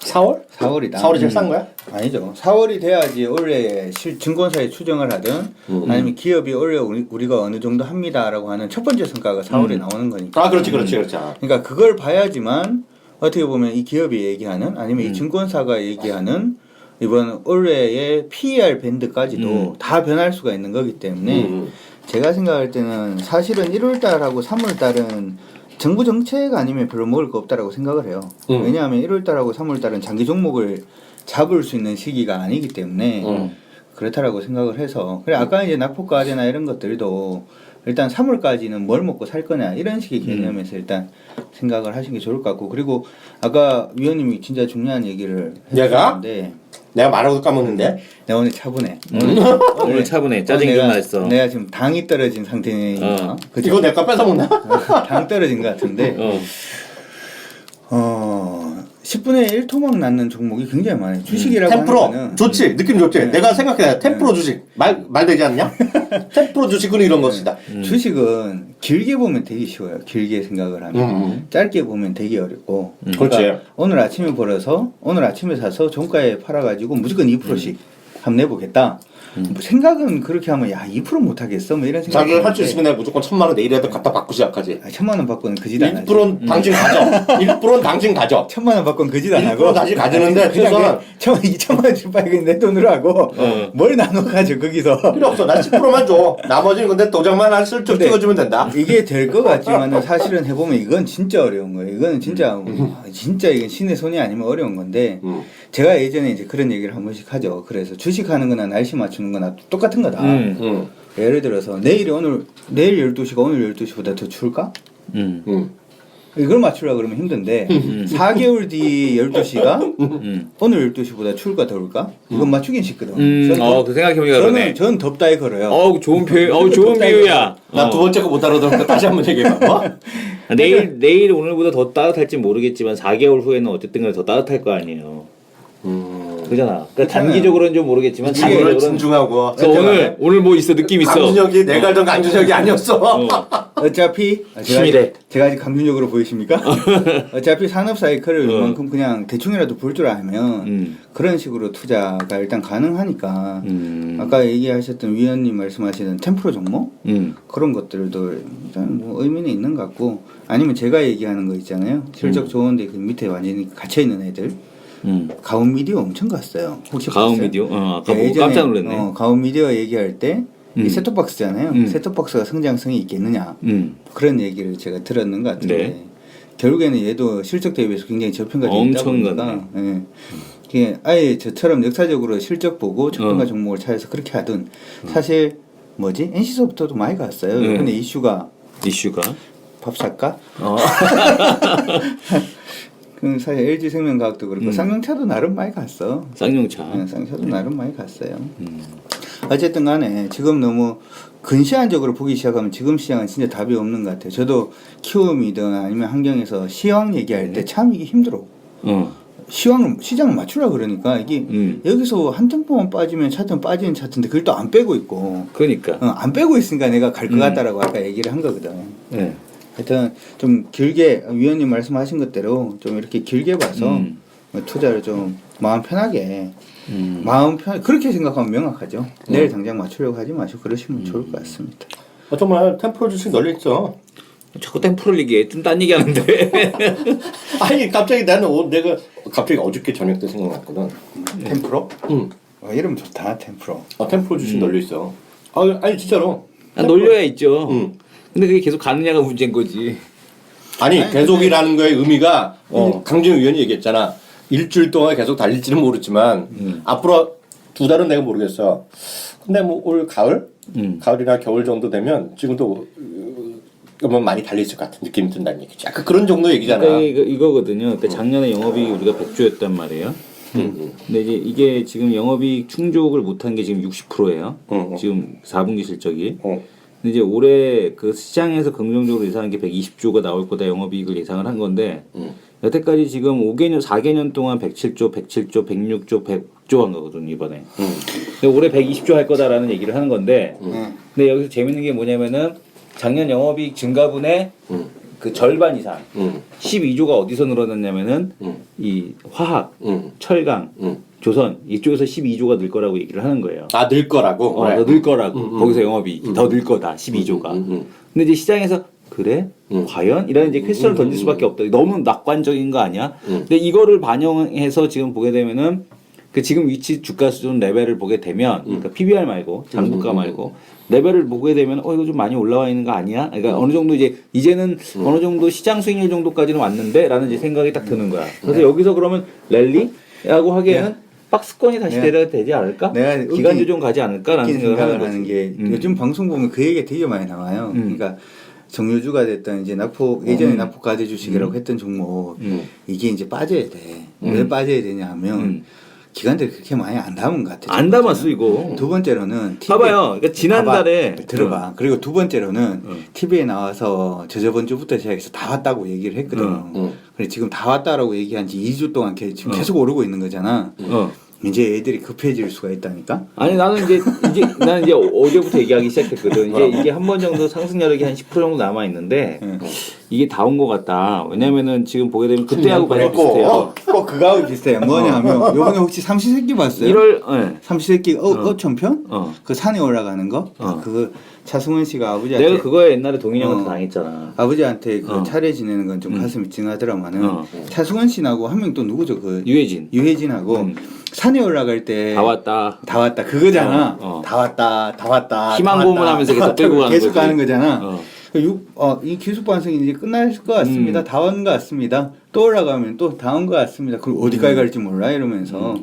Speaker 2: 4월?
Speaker 3: 4월이다.
Speaker 2: 4월이 제일 싼 거야?
Speaker 3: 아니죠. 4월이 돼야지 원래 증권사에 추정을 하든 아니면 기업이 원래 우리가 어느 정도 합니다라고 하는 첫 번째 성과가 4월에 나오는 거니까.
Speaker 2: 아, 그렇지.
Speaker 3: 그러니까 그걸 봐야지만 어떻게 보면 이 기업이 얘기하는 아니면 이 증권사가 얘기하는 이번 올해의 PER 밴드까지도 다 변할 수가 있는 거기 때문에 제가 생각할 때는 사실은 1월달하고 3월달은 정부 정책 아니면 별로 먹을 거 없다라고 생각을 해요. 왜냐하면 1월달하고 3월달은 장기 종목을 잡을 수 있는 시기가 아니기 때문에 그렇다라고 생각을 해서 그래 아까 이제 낙폭과제나 이런 것들도 일단 3월까지는 뭘 먹고 살 거냐 이런 식의 개념에서 일단 생각을 하시는 게 좋을 것 같고 그리고 아까 위원님이 진짜 중요한 얘기를 해주셨는데
Speaker 2: 내가 말하고도 까먹는데
Speaker 3: 내가 오늘 차분해.
Speaker 4: 오늘 차분해. 짜증이 좀 났어.
Speaker 3: 내가 지금 당이 떨어진 상태니까.
Speaker 2: 이거 내가 뺏어먹나?
Speaker 3: 당 떨어진 것 같은데. 10분의 1 토막 낳는 종목이 굉장히 많아요. 주식이라고
Speaker 2: 템프로
Speaker 3: 하는 거는
Speaker 2: 좋지 느낌 좋지. 내가 생각해 템프로 주식 말 되지 않냐? 템프로 주식은 이런 것이다.
Speaker 3: 주식은 길게 보면 되게 쉬워요. 길게 생각을 하면 짧게 보면 되게 어렵고. 그러니까
Speaker 2: 그렇지.
Speaker 3: 오늘 아침에 벌어서 오늘 아침에 사서 종가에 팔아가지고 무조건 2%씩 한번 내보겠다. 뭐 생각은 그렇게 하면 야 2% 못하겠어 뭐 이런 생각이
Speaker 2: 자기가 할 수
Speaker 3: 드는데
Speaker 2: 있으면 내가 무조건 1,000만 원 내일이라도 갖다 받고 시작하지.
Speaker 3: 1,000만 원 받고는 그 짓 안 하지.
Speaker 2: 1%는 당신 가져. 1%는 당신 가져.
Speaker 3: 1,000만 원 받고는 그 짓 안 하고
Speaker 2: 1% 다시 가지는데
Speaker 3: 그냥
Speaker 2: 최소한
Speaker 3: 2,000만 원씩 빨리 그냥 내 돈으로 하고 뭘 나눠가지고 거기서
Speaker 2: 필요 없어. 나 10%만 줘. 나머지는 근데 도장만 한 슬쩍
Speaker 3: 근데
Speaker 2: 찍어주면 된다.
Speaker 3: 이게 될 것 같지만은 사실은 해보면 이건 진짜 어려운 거예요. 이거는 진짜 진짜 이건 신의 손이 아니면 어려운 건데 제가 예전에 이제 그런 얘기를 한 번씩 하죠. 그래서 주식하는 거나 날씨 맞추는 거나 똑같은 거다. 예를 들어서 내일 12시가 오늘 12시보다 더 추울까? 이걸 맞추려고 그러면 힘든데 4개월 뒤 12시가 오늘 12시보다 추울까 더울까? 이건 맞추긴 쉽거든.
Speaker 4: 그 생각해보니까 그러네.
Speaker 3: 저는 덥다에 걸어요.
Speaker 4: 좋은 표현, 좋은 비유야.
Speaker 2: 나 두 번째 거 못 알아들었는데 다시 한번 얘기해봐. 뭐?
Speaker 4: 내일 오늘보다 더 따뜻할지 모르겠지만 4개월 후에는 어쨌든 간에 더 따뜻할 거 아니에요. 그잖아. 그러니까 단기적으로는 좀 모르겠지만
Speaker 2: 오늘
Speaker 4: 장기적으로는
Speaker 2: 진중하고.
Speaker 4: 그래서 오늘 뭐 있어 느낌 있어.
Speaker 2: 강준혁이 내가 알던 강준혁이 아니었어.
Speaker 3: 어차피
Speaker 4: 치밀해.
Speaker 3: 제가 아직 강준적으로 보이십니까? 어차피 산업 사이클을 이만큼 그냥 대충이라도 볼 줄 알면 그런 식으로 투자가 일단 가능하니까 아까 얘기하셨던 위원님 말씀하시던 템프로 종목 그런 것들도 일단 뭐 의미는 있는 것 같고 아니면 제가 얘기하는 거 있잖아요. 실적 좋은데 그 밑에 완전히 갇혀 있는 애들. 가온 미디어 엄청 갔어요. 혹시
Speaker 4: 가온
Speaker 3: 봤어요?
Speaker 4: 미디어? 아까
Speaker 3: 네,
Speaker 4: 보고
Speaker 3: 예전에,
Speaker 4: 깜짝 놀랐네.
Speaker 3: 가온 미디어 얘기할 때 이 셋톱박스잖아요. 셋톱박스가 성장성이 있겠느냐 그런 얘기를 제가 들었는 것 같은데
Speaker 4: 네.
Speaker 3: 결국에는 얘도 실적 대비해서 굉장히 저평가돼 있다
Speaker 4: 엄청
Speaker 3: 보니까 이게 아예 저처럼 역사적으로 실적 보고 저평가 종목을 찾아서 그렇게 하든 사실 뭐지 NC소프트도 많이 갔어요. 이번에 이슈가 밥 살까? 그럼 사실 LG생명과학도 그렇고 쌍용차도 나름 많이 갔어. 쌍용차도 나름 많이 갔어요. 어쨌든 간에 지금 너무 근시안적으로 보기 시작하면 지금 시장은 진짜 답이 없는 것 같아요. 저도 키움이든 아니면 환경에서 시황 얘기할 때 참 이게 힘들어. 시장을 맞추려고 그러니까 이게 여기서 한 템포만 빠지면 차트 빠지는 차트인데 그걸 또 안 빼고 있고.
Speaker 4: 그러니까.
Speaker 3: 안 빼고 있으니까 내가 갈 것 같다라고 아까 얘기를 한 거거든. 하여튼 좀 길게 위원님 말씀하신 것대로 좀 이렇게 길게 봐서 투자를 좀 마음 편하게 그렇게 생각하면 명확하죠. 내일 당장 맞추려고 하지 마시고 그러시면 좋을 것 같습니다.
Speaker 2: 정말 템프로 주식 널려 있어.
Speaker 4: 자꾸 템포를 얘기해. 좀 딴 얘기 하는데.
Speaker 2: 아니 갑자기 내가 갑자기 어저께 저녁 때 생각났거든.
Speaker 3: 템프로? 이름 좋다 템프로.
Speaker 2: 템프로 주식 널려 있어. 아니 진짜로.
Speaker 4: 놀려야 있죠. 근데 그게 계속 가느냐가 문제인 거지.
Speaker 2: 아니 계속이라는 거의 의미가 강진우 위원이 얘기했잖아. 일주일 동안 계속 달릴지는 모르지만 앞으로 2달은 내가 모르겠어. 근데 뭐 올 가을이나 겨울 정도 되면 지금도 많이 달려있을 것 같은 느낌이 든다는 얘기지. 약간 그런 정도 얘기잖아.
Speaker 4: 그러니까 이거거든요. 그러니까 작년에 영업이익이 우리가 100조였단 말이에요. 근데 이제 이게 지금 영업이익 충족을 못한 게 지금 60%예요. 지금 4분기 실적이. 근데 이제 올해 그 시장에서 긍정적으로 예상한 게 120조가 나올 거다 영업이익을 예상을 한 건데 여태까지 지금 4개년 동안 107조, 107조, 106조, 100조 한 거거든요 이번에. 근데 올해 120조 할 거다라는 얘기를 하는 건데 근데 여기서 재밌는 게 뭐냐면은 작년 영업이익 증가분의 그 절반 이상 12조가 어디서 늘어났냐면은 이 화학, 철강, 조선 이쪽에서 12조가 늘 거라고 얘기를 하는 거예요.
Speaker 2: 늘 거라고?
Speaker 4: 더 늘 거라고. 거기서 영업이익이 더 늘 거다. 12조가. 근데 이제 시장에서 그래? 과연? 이라는 이제 퀘스천을 던질 수밖에 없다. 너무 낙관적인 거 아니야? 근데 이거를 반영해서 지금 보게 되면은 그 지금 위치 주가 수준 레벨을 보게 되면 그러니까 PBR 말고 장부가 말고 레벨을 보게 되면 이거 좀 많이 올라와 있는 거 아니야? 그러니까 어느 정도 이제는 어느 정도 시장 수익률 정도까지는 왔는데라는 이제 생각이 딱 드는 거야. 그래서 여기서 그러면 랠리라고 하기에는 박스권이 다시 내려야 되지 않을까? 기간 조정 가지 않을까라는 생각을 하는
Speaker 3: 게 요즘 방송 보면 그 얘기가 되게 많이 나와요. 그러니까 정유주가 됐던 이제 예전에 납폭 가대 주식이라고 했던 종목 이게 이제 빠져야 돼. 왜 빠져야 되냐 하면 기관들이 그렇게 많이 안 담은 것 같아요.
Speaker 4: 안 담았어 이거.
Speaker 3: 두 번째로는
Speaker 4: 봐봐요. 그러니까 지난달에
Speaker 3: 들어봐. 그리고 두 번째로는 TV에 나와서 저번 주부터 시작해서 다 왔다고 얘기를 했거든. 그래 지금 다 왔다라고 얘기한 지 2주 동안 지금 계속 오르고 있는 거잖아. 이제 애들이 급해질 수가 있다니까.
Speaker 4: 아니 나는 이제 어제부터 얘기하기 시작했거든. 이게 한 번 정도 상승 여력이 한 10% 정도 남아 있는데 이게 다 온 것 같다. 왜냐면은 지금 보게 되면 그때하고 거의 비슷해요.
Speaker 3: 꼭 그거하고 비슷해요. 뭐냐면 요번에 혹시 삼시세끼 봤어요?
Speaker 4: 1월 네.
Speaker 3: 삼시세끼 어촌편? 그 산에 올라가는 거? 그거 차승원 씨가 아버지한테
Speaker 4: 내가 그거에 옛날에 동인이 형한테 당했잖아.
Speaker 3: 아버지한테 그 차례 지내는 건 좀 가슴이 찡하더라마는 차승원 씨하고 한 명 또 누구죠? 그 유해진하고 산에 올라갈 때
Speaker 4: 다 왔다.
Speaker 3: 다 왔다 그거잖아. 다 왔다.
Speaker 4: 희망 고문하면서 계속 끌고 가는
Speaker 3: 계속
Speaker 4: 거지.
Speaker 3: 가는 거잖아. 이 기술 반성이 이제 끝날 것 같습니다. 다 온 것 같습니다. 또 올라가면 또 다 온 것 같습니다. 그리고 어디까지 갈지 몰라 이러면서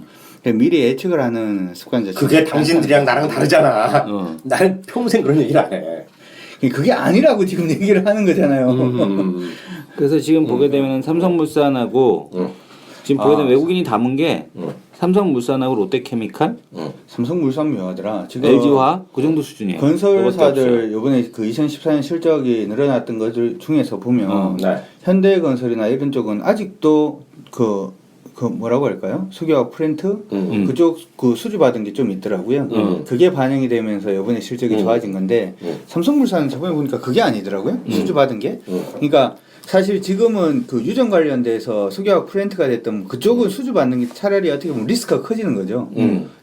Speaker 3: 미래 예측을 하는 습관 자체.
Speaker 2: 그게 당신들이랑 나랑 다르잖아. 나는 평생 그런 얘기를 안 해.
Speaker 3: 그게 아니라고 지금 얘기를 하는 거잖아요.
Speaker 4: 그래서 지금 보게 되면 삼성물산하고 지금 보게 되면 외국인이 담은 게 삼성물산하고 롯데케미칼,
Speaker 3: 삼성물산 묘하더라. 지금
Speaker 4: LG화학 그 정도 수준이에요.
Speaker 3: 건설사들 이번에 그 2014년 실적이 늘어났던 것들 중에서 보면
Speaker 2: 네.
Speaker 3: 현대건설이나 이런 쪽은 아직도 그 뭐라고 할까요? 수교와 프렌트 그쪽 그 수주받은 게 좀 있더라고요. 그게 반영이 되면서 이번에 실적이 좋아진 건데 삼성물산은 저번에 보니까 그게 아니더라고요. 수주받은 게. 그러니까 사실 지금은 그 유전 관련돼서 수교와 프렌트가 됐던 그쪽은 수주받는 게 차라리 어떻게 보면 리스크가 커지는 거죠.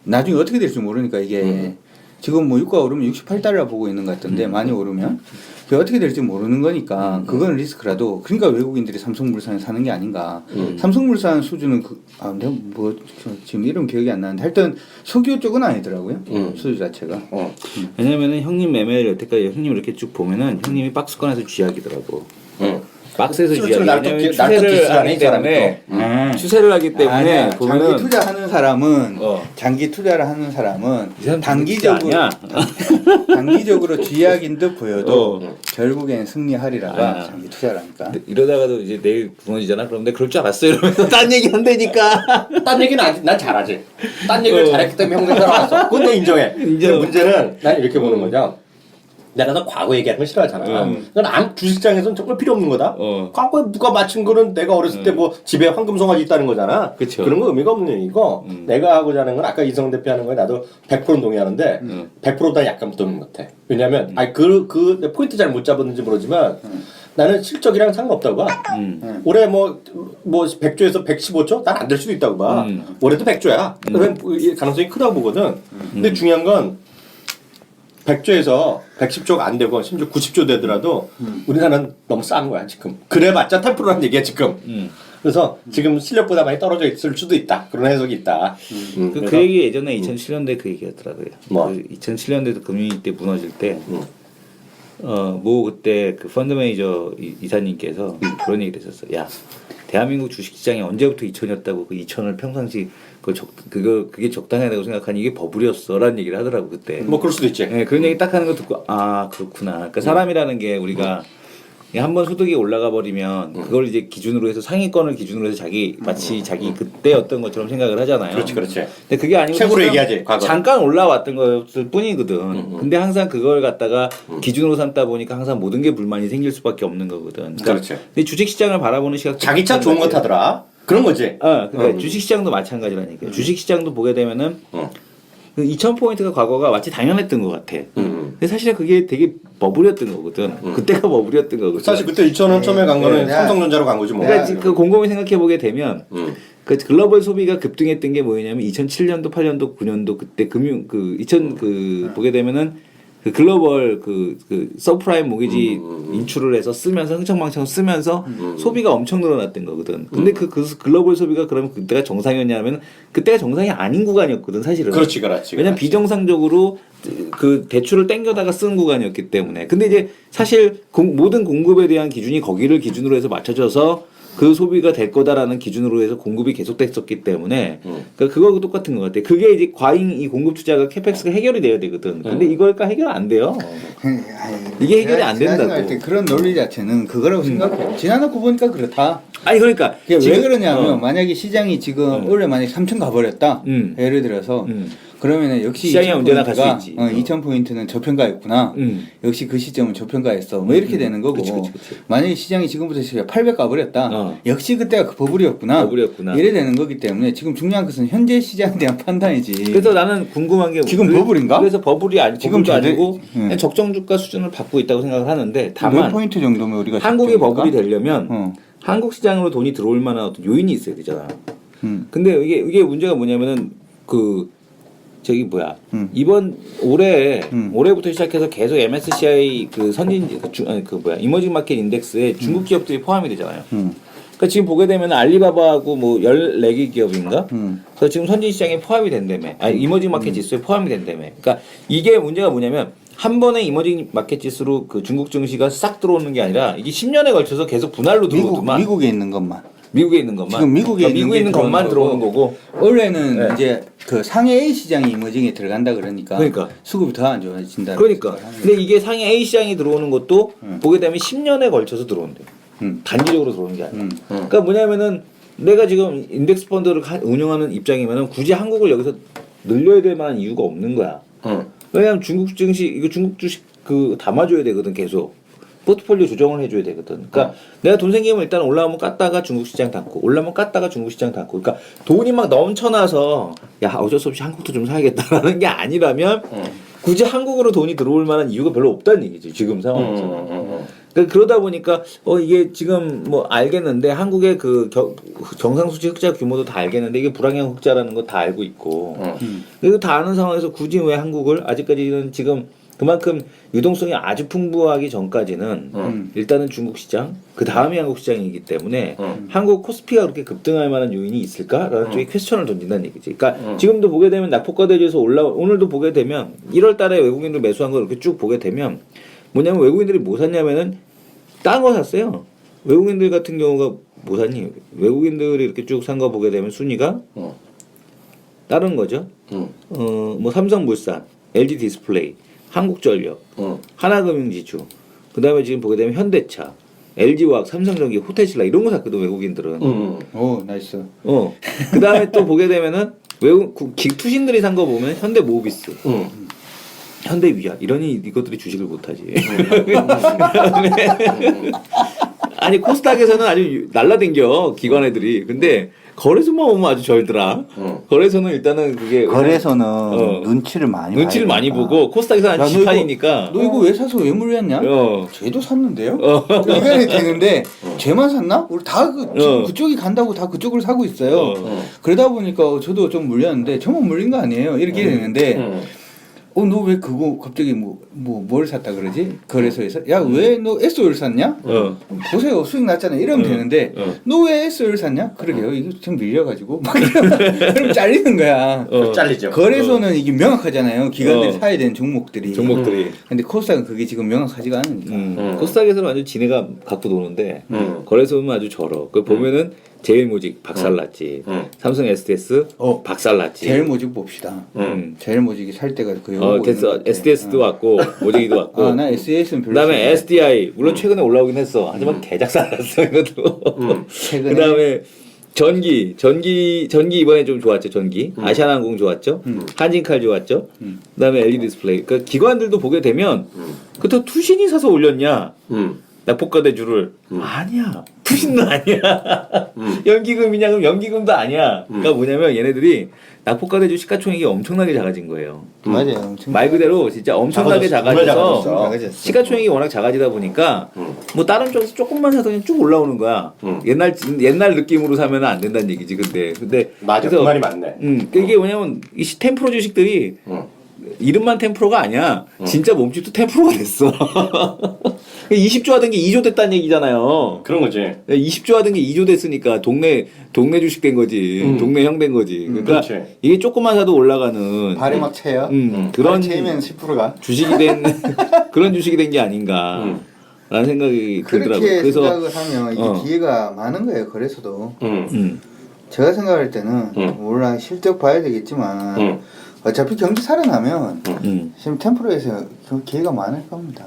Speaker 3: 나중에 어떻게 될지 모르니까 이게 지금 뭐 유가 오르면 68달러 보고 있는 것 같던데 많이 오르면 그게 어떻게 될지 모르는 거니까 그건 리스크라도 그러니까 외국인들이 삼성물산에 사는 게 아닌가. 삼성물산 수주는 내가 뭐 지금 이름 기억이 안 나는데 하여튼 석유 쪽은 아니더라고요. 수주 자체가.
Speaker 4: 왜냐면은 형님 매매를 여태까지 형님 이렇게 쭉 보면은 형님이 박스권에서 쥐약이더라고. 박스에서 쥐약이 왜냐면 추세를 하기 때문에 추세를 하기 때문에 보면은
Speaker 3: 장기 투자하는 사람은 장기 투자를 하는 사람은 단기적으로 쥐약인 듯 보여도 결국엔 승리하리라가 장기 투자를 하니까.
Speaker 4: 이러다가도 이제 내일 무너지잖아. 그런데 그럴 줄 알았어 이러면서 딴 얘기 한다니까.
Speaker 2: 딴 얘기는 난 잘하지. 딴 얘기를 잘했기 때문에 평생 살아왔어. 그건 내 인정해. 문제는 난 이렇게 보는 거죠. 내가 너 과거 얘기하는 거 싫어하잖아. 난 주식장에서는 정말 필요 없는 거다. 과거에 누가 맞춘 거는 내가 어렸을 때 뭐 집에 황금송아지 있다는 거잖아.
Speaker 4: 그쵸.
Speaker 2: 그런 거 의미가 없는 얘기고 내가 하고자 하는 건 아까 이성 대표 하는 거에 나도 100% 동의하는데 100%다 약간 동의 못해. 왜냐면 내 포인트 잘 못 잡았는지 모르지만 나는 실적이랑 상관없다고 봐. 올해 뭐 100조에서 115조? 난 안 될 수도 있다고 봐. 올해도 100조야. 가능성이 크다고 보거든. 근데 중요한 건 100조에서 110조가 안 되고 심지어 90조 되더라도 우리나라는 너무 싼 거야 지금. 그래봤자 8%라는 얘기야 지금. 그래서 지금 실력보다 많이 떨어져 있을 수도 있다. 그런 해석이 있다.
Speaker 4: 그 얘기 예전에 2007년도에 그 얘기였더라고요.
Speaker 2: 뭐?
Speaker 4: 그 2007년도에도 금융위 때 무너질 때 그때 그 펀드 매니저 이사님께서 그런 얘기를 했었어. 야, 대한민국 주식시장이 언제부터 2000이었다고 그 2000을 평상시 그게 적당하다고 생각하니 이게 버블이었어라는 얘기를 하더라고 그때.
Speaker 2: 뭐 그럴 수도 있지.
Speaker 4: 네, 그런 얘기 딱 하는 거 듣고 그렇구나. 그러니까 사람이라는 게 우리가 한번 소득이 올라가 버리면 그걸 이제 기준으로 해서 상위권을 기준으로 해서 마치 자기 그때였던 것처럼 생각을 하잖아요.
Speaker 2: 그렇지.
Speaker 4: 근데 그게 아니고
Speaker 2: 최고로 얘기하지. 과거.
Speaker 4: 잠깐 올라왔던 것일 뿐이거든. 근데 항상 그걸 갖다가 기준으로 삼다 보니까 항상 모든 게 불만이 생길 수밖에 없는 거거든.
Speaker 2: 그렇지.
Speaker 4: 근데 주식 시장을 바라보는 시각
Speaker 2: 자기 차 좋은 거 타더라. 그런 거지.
Speaker 4: 그러니까 주식 시장도 마찬가지라는 얘기예요. 주식 시장도 보게 되면은 그 2000포인트가 과거가 마치 당연했던 것 같아. 근데 사실은 그게 되게 버블이었던 거거든. 그때가 버블이었던 거거든.
Speaker 2: 사실 그때 2000원 처음에 간 거는 삼성전자로 간 거지 뭐.
Speaker 4: 그러니까 그 곰곰이 생각해 보게 되면 그 글로벌 소비가 급등했던 게 뭐냐면 2007년도, 8년도, 9년도 그때 보게 되면은 그 글로벌 그 서프라임 모기지 인출을 해서 쓰면서 흥청망청 쓰면서 소비가 엄청 늘어났던 거거든. 근데 그 글로벌 소비가 그러면 그때가 정상이었냐면 그때가 정상이 아닌 구간이었거든 사실은.
Speaker 2: 그렇지.
Speaker 4: 왜냐면 비정상적으로 그 대출을 땡겨다가 쓰는 구간이었기 때문에. 근데 이제 사실 모든 공급에 대한 기준이 거기를 기준으로 해서 맞춰져서 그 소비가 될 거다라는 기준으로 해서 공급이 계속됐었기 때문에 그러니까 그거하고 똑같은 것 같아. 그게 이제 과잉 이 공급 투자가 캐펙스가 해결이 돼야 되거든. 근데 이걸까 해결 안 돼요. 이게 해결이 안 된다고.
Speaker 3: 그런 논리 자체는 그거라고 생각해요. 지나놓고 보니까 그렇다.
Speaker 4: 아니 그러니까
Speaker 3: 왜 그러냐면 만약에 시장이 지금 올해 만약에 3천 가버렸다. 예를 들어서 그러면은 역시
Speaker 4: 시장이
Speaker 3: 2000
Speaker 4: 언제나 갈수
Speaker 3: 포인트가,
Speaker 4: 있지.
Speaker 3: 2000포인트는 저평가였구나. 역시 그 시점은 저평가였어. 뭐 이렇게 되는 거고.
Speaker 4: 그치.
Speaker 3: 만약에 시장이 지금부터 800 가버렸다. 역시 그때가 그 버블이었구나. 이래 되는 거기 때문에 지금 중요한 것은 현재 시장에 대한 판단이지.
Speaker 4: 그래서 나는 궁금한 게
Speaker 3: 지금 버블인가?
Speaker 4: 그래서 버블이
Speaker 3: 지금
Speaker 4: 버블도 아니고
Speaker 3: 응.
Speaker 4: 그냥 적정 주가 수준을 받고 있다고 생각을 하는데
Speaker 3: 몇
Speaker 4: 다만
Speaker 3: 포인트 정도면 우리가
Speaker 4: 한국이
Speaker 3: 적정일까?
Speaker 4: 버블이 되려면 한국 시장으로 돈이 들어올 만한 어떤 요인이 있어야 되잖아. 근데 이게 문제가 뭐냐면은 이번 올해부터 시작해서 계속 MSCI 그 선진 이머징 마켓 인덱스에 중국 기업들이 포함이 되잖아요. 그러니까 지금 보게 되면 알리바바하고 뭐 14개 기업인가? 그래서 지금 선진 시장에 포함이 된다며. 이머징 마켓 지수에 포함이 된다며. 그러니까 이게 문제가 뭐냐면 한 번에 이머징 마켓 지수로 그 중국 증시가 싹 들어오는 게 아니라 이게 10년에 걸쳐서 계속 분할로 들어오더만.
Speaker 3: 미국에 있는 것만.
Speaker 4: 미국에 있는 것만.
Speaker 3: 지금 미국에
Speaker 4: 있는 것만 들어오는 거고.
Speaker 3: 원래는
Speaker 4: 네.
Speaker 3: 이제 그 상해 A 시장이 이머징에 들어간다 그러니까 수급이 더 안 좋아진다.
Speaker 4: 그러니까. 근데 이게 상해 A 시장이 들어오는 것도 보게 되면 10년에 걸쳐서 들어온대. 단기적으로 들어오는 게 아니야. 그러니까 뭐냐면은 내가 지금 인덱스 펀드를 운영하는 입장이면은 굳이 한국을 여기서 늘려야 될 만한 이유가 없는 거야. 왜냐하면 중국 증시 이거 중국 주식 그 담아줘야 되거든 계속. 포트폴리오 조정을 해줘야 되거든. 그러니까 내가 돈 생기면 일단 올라오면 깠다가 중국 시장 닫고 올라오면 깠다가 중국 시장 닫고. 그러니까 돈이 막 넘쳐나서 야 어쩔 수 없이 한국도 좀 사야겠다라는 게 아니라면 굳이 한국으로 돈이 들어올 만한 이유가 별로 없다는 얘기지 지금 상황에서. 그러니까 그러다 보니까 이게 지금 뭐 알겠는데 한국의 그 경상수지 흑자 규모도 다 알겠는데 이게 불황형 흑자라는 거 다 알고 있고 이거 다 아는 상황에서 굳이 왜 한국을 아직까지는 지금 그만큼 유동성이 아주 풍부하기 전까지는 일단은 중국 시장, 그 다음이 한국 시장이기 때문에 한국 코스피가 그렇게 급등할 만한 요인이 있을까라는 쪽에 퀘스천을 던진다는 얘기지. 그러니까 지금도 보게 되면 낙폭과 대주에서 오늘도 보게 되면 1월 달에 외국인들 매수한 거 이렇게 쭉 보게 되면 뭐냐면 외국인들이 뭐 샀냐면은 딴 거 샀어요. 외국인들 같은 경우가 뭐 샀니? 외국인들이 이렇게 쭉 산 거 보게 되면 순위가 다른 거죠. 뭐 삼성물산, LG 디스플레이, 한국전력, 하나금융지주, 그 다음에 지금 보게 되면 현대차, LG화학, 삼성전기, 호텔신라 이런 거 샀거든 외국인들은.
Speaker 3: 오 나이스.
Speaker 4: 그 다음에 또 보게 되면은 투신들이 산 거 보면 현대모비스, 현대위아 이러니 이것들이 주식을 못하지. 아니 코스닥에서는 아주 날라댕겨 기관 애들이. 근데 거래소만 오면 아주 절더라. 거래소는 일단은 그게
Speaker 3: 거래소는 눈치를 많이
Speaker 4: 보고 코스닥에서는 아주 지판이니까.
Speaker 3: 너 이거 왜 사서 왜 물렸냐? 쟤도 샀는데요? 이게 되는데 쟤만 샀나? 우리 다 지금 그쪽이 간다고 다 그쪽을 사고 있어요. 그러다 보니까 저도 좀 물렸는데 저만 물린 거 아니에요? 이렇게 되는데 너 왜 그거 갑자기 뭘 샀다 그러지? 거래소에서? 야, 왜 너 S오일 샀냐? 보세요, 수익 났잖아. 이러면 되는데, 너 왜 S오일 샀냐? 그러게요. 이거 좀 밀려가지고. 막 그럼 잘리는 거야.
Speaker 2: 잘리죠.
Speaker 3: 거래소는 이게 명확하잖아요. 기관들이 사야 되는 종목들이.
Speaker 4: 종목들이.
Speaker 3: 근데 코스닥은 그게 지금 명확하지가 않으니까.
Speaker 4: 코스닥에서는 아주 지네가 갖고 노는데, 거래소는 아주 절어. 그 보면은, 제일모직 박살났지. 삼성 SDS 박살났지.
Speaker 3: 제일모직 봅시다. 제일모직이 살 때가 거의
Speaker 4: 됐어. SDS도 왔고 모직이도 왔고.
Speaker 3: 나 SDS는 별로.
Speaker 4: 그다음에 SDI 물론 최근에 올라오긴 했어. 하지만 개작살났어 이것도. 그다음에 전기 이번에 좀 좋았죠. 전기. 아시아나항공 좋았죠. 한진칼 좋았죠. 그다음에 LG 디스플레이. 그러니까 기관들도 보게 되면 그렇다고 투신이 사서 올렸냐? 낙폭과 대주를 아니야. 투신도 아니야. 연기금이냐 그럼 연기금도 아니야. 그러니까 뭐냐면 얘네들이 낙폭과 대주 시가총액이 엄청나게 작아진 거예요.
Speaker 3: 맞아요.
Speaker 4: 말 그대로 진짜 엄청나게 작아져서
Speaker 3: 작아졌어.
Speaker 4: 시가총액이 워낙 작아지다 보니까 뭐 다른 쪽에서 조금만 사더니 쭉 올라오는 거야. 옛날 느낌으로 사면 안 된다는 얘기지. 근데
Speaker 2: 맞아. 그 말이 맞네.
Speaker 4: 이게 뭐냐면 이 템프로 주식들이 이름만 템프로가 아니야. 진짜 몸집도 템프로가 됐어. 20조 하던 게 2조 됐다는 얘기잖아요.
Speaker 2: 그런 거지.
Speaker 4: 20조 하던 게 2조 됐으니까 동네 주식 된 거지. 동네 형 된 거지. 그러니까
Speaker 2: 그렇지.
Speaker 4: 이게 조금만 사도 올라가는
Speaker 3: 발이 막 채요.
Speaker 4: 그런
Speaker 3: 채면 10%가
Speaker 4: 주식이 된 그런 주식이 된 게 아닌가. 라는 생각이 들더라고요.
Speaker 3: 그렇게
Speaker 4: 그래서
Speaker 3: 생각을 하면 이게 기회가 많은 거예요. 거래소도.
Speaker 4: 음.
Speaker 3: 제가 생각할 때는 물론 실적 봐야 되겠지만 어차피 경기 살아나면 지금 템프로에서 기회가 많을 겁니다.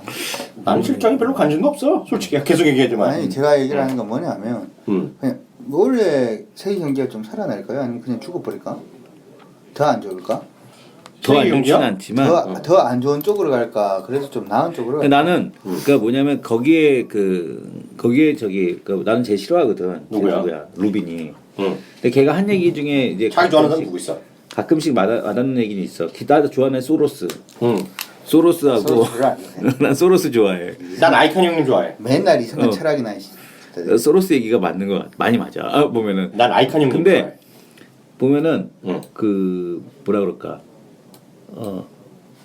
Speaker 2: 나는 실장이 별로 관심도 없어. 솔직히 계속 얘기하지만.
Speaker 3: 아니 제가 얘기를 하는 건 뭐냐면 그냥 원래 세계 경기가 좀 살아날까요? 아니면 그냥 죽어버릴까? 더 안 좋을까?
Speaker 4: 더 안
Speaker 2: 경기요?
Speaker 4: 좋지는 않지만
Speaker 3: 더 안 좋은 쪽으로 갈까? 그래서 좀 나은 쪽으로.
Speaker 4: 근데 나는 그러니까 뭐냐면 거기에 저기 나는 제일 싫어하거든.
Speaker 2: 누구야?
Speaker 4: 루빈이.
Speaker 2: 응.
Speaker 4: 근데 걔가 한 얘기 중에 이제
Speaker 2: 자기 좋아하는 사람 누구 있어?
Speaker 4: 가끔씩 와닿는 얘기는 있어. 나도 좋아하는 소로스.
Speaker 2: 응.
Speaker 4: 소로스하고
Speaker 3: 소로스를 안 좋아해.
Speaker 4: 난 소로스 좋아해.
Speaker 2: 난 아이콘 형님 좋아해.
Speaker 3: 맨날 이상한
Speaker 4: 어.
Speaker 3: 철학이나.
Speaker 4: 소로스 얘기가 맞는 거 많이 맞아. 보면은.
Speaker 2: 난 아이콘 형님
Speaker 4: 근데
Speaker 2: 좋아해.
Speaker 4: 보면은
Speaker 2: 응.
Speaker 4: 그 뭐라 그럴까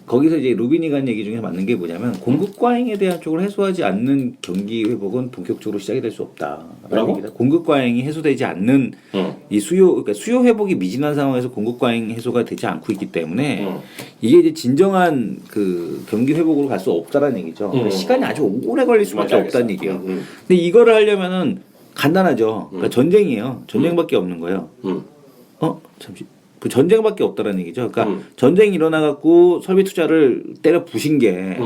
Speaker 4: 거기서 이제 루빈이 간 얘기 중에 맞는 게 뭐냐면 공급 과잉에 대한 쪽을 해소하지 않는 경기 회복은 본격적으로 시작이 될 수 없다.
Speaker 2: 뭐라고?
Speaker 4: 공급 과잉이 해소되지 않는
Speaker 2: 응.
Speaker 4: 이 그러니까 수요 회복이 미진한 상황에서 공급 과잉 해소가 되지 않고 있기 때문에
Speaker 2: 응.
Speaker 4: 이게 이제 진정한 그 경기 회복으로 갈 수 없다라는 얘기죠. 그러니까 시간이 아주 오래 걸릴 수밖에 없다는 얘기예요. 근데 이거를 하려면은 간단하죠. 그러니까 전쟁이에요. 전쟁밖에 없는 거예요. 잠시. 그 전쟁밖에 없다라는 얘기죠. 그러니까 전쟁이 일어나 갖고 설비 투자를 때려 부신 게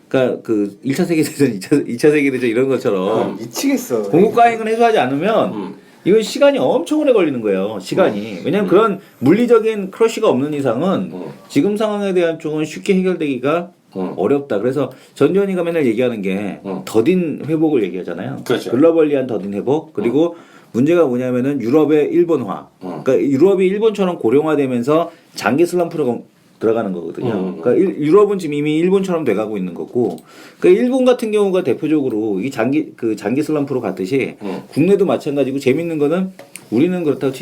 Speaker 4: 그러니까 그 1차 세계 대전, 2차 세계 대전 이런 것처럼
Speaker 3: 미치겠어.
Speaker 4: 공급 과잉을 해소하지 않으면 이건 시간이 엄청 오래 걸리는 거예요. 시간이. 왜냐하면 그런 물리적인 크러쉬가 없는 이상은 지금 상황에 대한 쪽은 쉽게 해결되기가 어렵다. 그래서 전전이가 맨날 얘기하는 게 더딘 회복을 얘기하잖아요.
Speaker 2: 그렇죠.
Speaker 4: 글로벌리한 더딘 회복 그리고 문제가 뭐냐면은 유럽의 일본화. 그러니까 유럽이 일본처럼 고령화되면서 장기 슬럼프로 들어가는 거거든요. 그러니까 유럽은 지금 이미 일본처럼 돼가고 있는 거고, 그러니까 일본 같은 경우가 대표적으로 이 장기 슬럼프로 갔듯이 국내도 마찬가지고 재밌는 거는 우리는 그렇다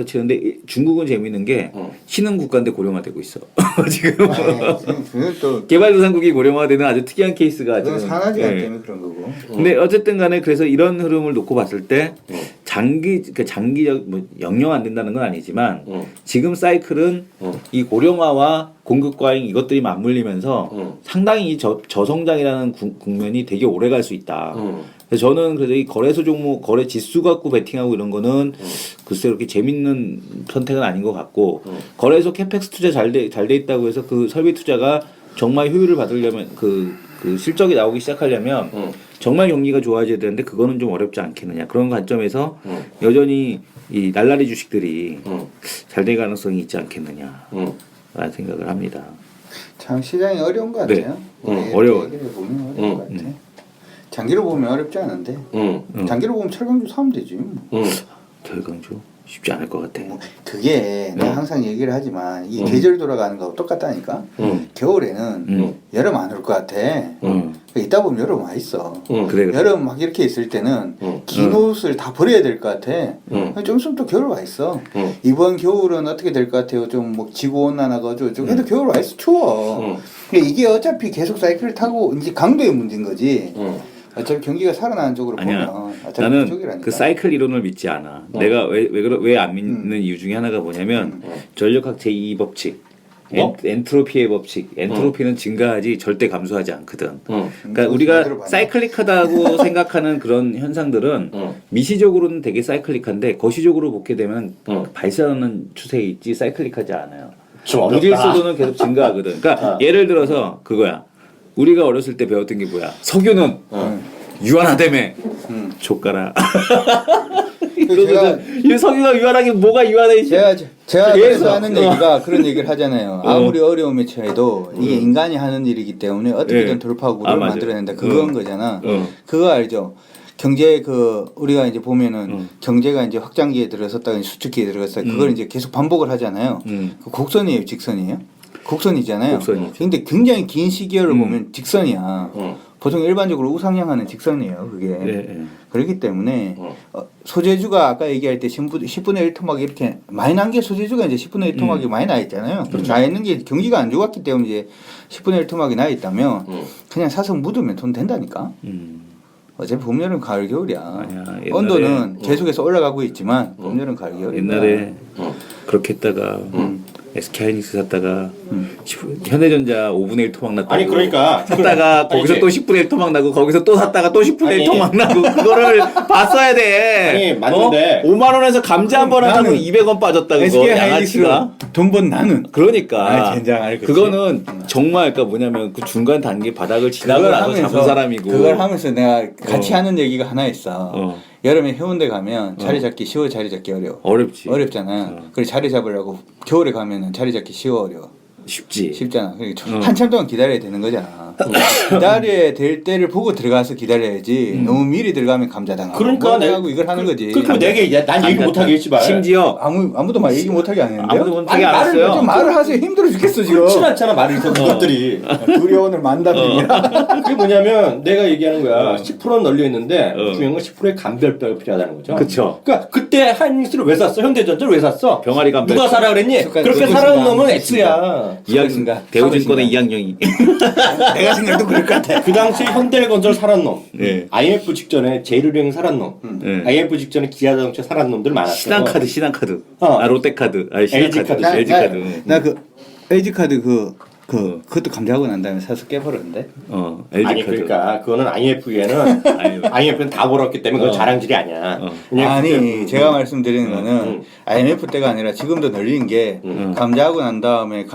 Speaker 4: 치는데 중국은 재밌는 게 신흥 국가인데 고령화되고 있어. 지금
Speaker 3: 또
Speaker 4: 개발도상국이 고령화되는 아주 특이한 케이스가
Speaker 3: 그건
Speaker 4: 지금.
Speaker 3: 산하지가
Speaker 4: 예.
Speaker 3: 때문에 그런 거고.
Speaker 4: 근데 어쨌든 간에 그래서 이런 흐름을 놓고 봤을 때 장기적 뭐 영영 안 된다는 건 아니지만 지금 사이클은 이 고령화와 공급 과잉 이것들이 맞물리면서 상당히 이 저성장이라는 국면이 되게 오래 갈 수 있다. 그래서 저는 그래서 이 거래소 종목 거래 지수 갖고 베팅하고 이런 거는 글쎄 그렇게 재밌는 선택은 아닌 것 같고 거래소 캐펙스 투자 잘 돼 있다고 해서 그 설비 투자가 정말 효율을 받으려면 그 실적이 나오기 시작하려면 정말 경기가 좋아져야 되는데 그거는 좀 어렵지 않겠느냐 그런 관점에서 여전히 이 날라리 주식들이 잘 될 가능성이 있지 않겠느냐 라는 생각을 합니다.
Speaker 3: 참 시장이 어려운 것
Speaker 4: 네.
Speaker 3: 같아요.
Speaker 4: 어려워요.
Speaker 3: 얘기를 보면 어려운 것 같아. 장기로 보면 어렵지 않은데 장기로 보면 철강주 사면 되지.
Speaker 4: 철강주 쉽지 않을 것 같아.
Speaker 3: 그게 내가 항상 얘기를 하지만 이 계절 돌아가는 거하고 똑같다니까. 겨울에는 여름 안 올 것 같아. 있다 보면 여름 와 있어.
Speaker 4: 그래.
Speaker 3: 여름 막 이렇게 있을 때는 긴 옷을 다 버려야 될 것 같아. 좀 있으면 또 겨울 와 있어. 이번 겨울은 어떻게 될 것 같아요? 좀 뭐 지구 온난화가지고 좀 해도 겨울 와 있어 추워. 근데 이게 어차피 계속 사이클을 타고 이제 강도의 문제인 거지. 어차피 경기가 살아나는 쪽으로
Speaker 4: 아니야.
Speaker 3: 보면 어차피
Speaker 4: 나는
Speaker 3: 그쪽이라니까.
Speaker 4: 그 사이클 이론을 믿지 않아. 내가 왜 안 믿는 이유 중에 하나가 뭐냐면 전력학 제2법칙.
Speaker 2: 뭐?
Speaker 4: 엔트로피의 법칙. 엔트로피는 증가하지 절대 감소하지 않거든. 그러니까
Speaker 3: 제대로
Speaker 4: 우리가
Speaker 3: 봤네.
Speaker 4: 사이클릭하다고 생각하는 그런 현상들은 미시적으로는 되게 사이클릭한데 거시적으로 보게 되면 발생하는 추세에 있지 사이클릭하지 않아요.
Speaker 2: 좀 어렵다.
Speaker 4: 무질서도는 계속 증가하거든. 그러니까 예를 들어서 그거야. 우리가 어렸을 때 배웠던 게 뭐야? 석유는 유한하다며. 족가라. 이 석유가 유한하게 뭐가 유한해?
Speaker 3: 제가
Speaker 4: 계속.
Speaker 3: 그래서 하는 얘기가 그런 얘기를 하잖아요. 아무리 어려움에 처해도 이게 인간이 하는 일이기 때문에 어떻게든
Speaker 4: 예.
Speaker 3: 돌파구를
Speaker 4: 맞아요.
Speaker 3: 만들어낸다. 그건 거잖아.
Speaker 4: 어.
Speaker 3: 그거 알죠? 경제 우리가 이제 보면은 경제가 이제 확장기에 들어섰다가 수축기에 들어갔다. 그걸 이제 계속 반복을 하잖아요. 그 곡선이에요, 직선이에요? 곡선이잖아요.
Speaker 4: 곡선이죠.
Speaker 3: 근데 굉장히 긴 시기를 보면 직선이야. 보통 일반적으로 우상향하는 직선이에요, 그게.
Speaker 4: 예.
Speaker 3: 그렇기 때문에 소재주가 아까 얘기할 때 10분의 1 토막이 이렇게 많이 난 게 소재주가 이제 10분의 1 토막이 많이 나 있잖아요. 나 있는 게 경기가 안 좋았기 때문에 이제 10분의 1 토막이 나 있다면 그냥 사서 묻으면 돈 된다니까. 어차피 봄, 여름, 가을, 겨울이야.
Speaker 4: 아니야, 옛날에
Speaker 3: 온도는 계속해서 올라가고 있지만 봄, 여름, 가을, 겨울이야.
Speaker 4: 옛날에 그렇게 했다가 SK하이닉스 샀다가 현대전자 5분의 1 토막 났다고
Speaker 2: 아니 그러니까
Speaker 4: 샀다가 거기서
Speaker 2: 이제-
Speaker 4: 또 10분의 1 토막 나고 거기서 또 샀다가 또 10분의 1
Speaker 2: 아니.
Speaker 4: 토막 나고 그거를 봤어야 돼.
Speaker 2: 아니, 맞는데.
Speaker 4: 5만 원에서 감지 한 번 하고
Speaker 3: 나는
Speaker 4: 200원 빠졌다 그거
Speaker 3: SK
Speaker 4: 양아치가.
Speaker 3: 하이닉스가 돈 번 나는
Speaker 4: 그러니까
Speaker 3: 젠장 알겠지.
Speaker 4: 그거는 정말 그러니까 뭐냐면 그 중간 단계 바닥을 지나고 나서 잡은 사람이고
Speaker 3: 그걸 하면서 내가 같이 하는 얘기가 하나 있어. 여름에 해운대 가면 자리 잡기 쉬워, 자리 잡기 어려워.
Speaker 4: 어렵지.
Speaker 3: 어렵잖아. 그래 자리 잡으려고 겨울에 가면은 자리 잡기 쉬워, 어려워.
Speaker 4: 쉽지.
Speaker 3: 쉽잖아. 그러니까 한참 동안 기다려야 되는 거잖아. 기다려야 될 때를 보고 들어가서 기다려야지. 너무 미리 들어가면 감자당하고.
Speaker 2: 그러니까 내가
Speaker 3: 하고 이걸 하는 거지.
Speaker 2: 그러니까 내가 이제 난 얘기 못하게 했지만
Speaker 4: 심지어
Speaker 3: 아무도 말 얘기 못하게 안 했는데.
Speaker 4: 아무도 못하게 안 했어요.
Speaker 3: 좀 말을 하세요. 힘들어 죽겠어 지금.
Speaker 2: 그렇진 않잖아 말을 이렇게 그것들이.
Speaker 3: 둘이 오늘 만담이야.
Speaker 2: 그게 뭐냐면 내가 얘기하는 거야. 10%는 널려 있는데 중요한 건 10%의 감별뼈가 필요하다는 거죠.
Speaker 4: 그쵸.
Speaker 2: 그러니까 그때 하이닉스를 왜 샀어? 현대전자를 왜 샀어?
Speaker 4: 병아리 감별.
Speaker 2: 누가 사라 그랬니? 그렇게 사라는 놈은 X야.
Speaker 4: 대우증권의 이양영이.
Speaker 3: 내가 생각도 그럴 것 같아.
Speaker 2: 그 당시 현대건설 살았 놈,
Speaker 4: 네.
Speaker 2: IMF 직전에 제일은행 살았 놈,
Speaker 4: 네.
Speaker 2: IMF 직전에 기아자동차 살았 놈들 많았어.
Speaker 4: 신한카드.
Speaker 2: 어.
Speaker 4: 롯데카드.
Speaker 2: LG카드.
Speaker 4: LG카드.
Speaker 3: 나 그 LG카드 그것도 감자하고 난 다음에 사서 깨버렸는데.
Speaker 4: LG카드.
Speaker 2: 아니 그러니까 그거는 IMF에는 IMF는 다 벌었기 때문에 그건 자랑질이 아니야. 그냥
Speaker 3: 아니 제가 말씀드리는 거는 IMF 때가 아니라 지금도 널린 게 감자하고 난 다음에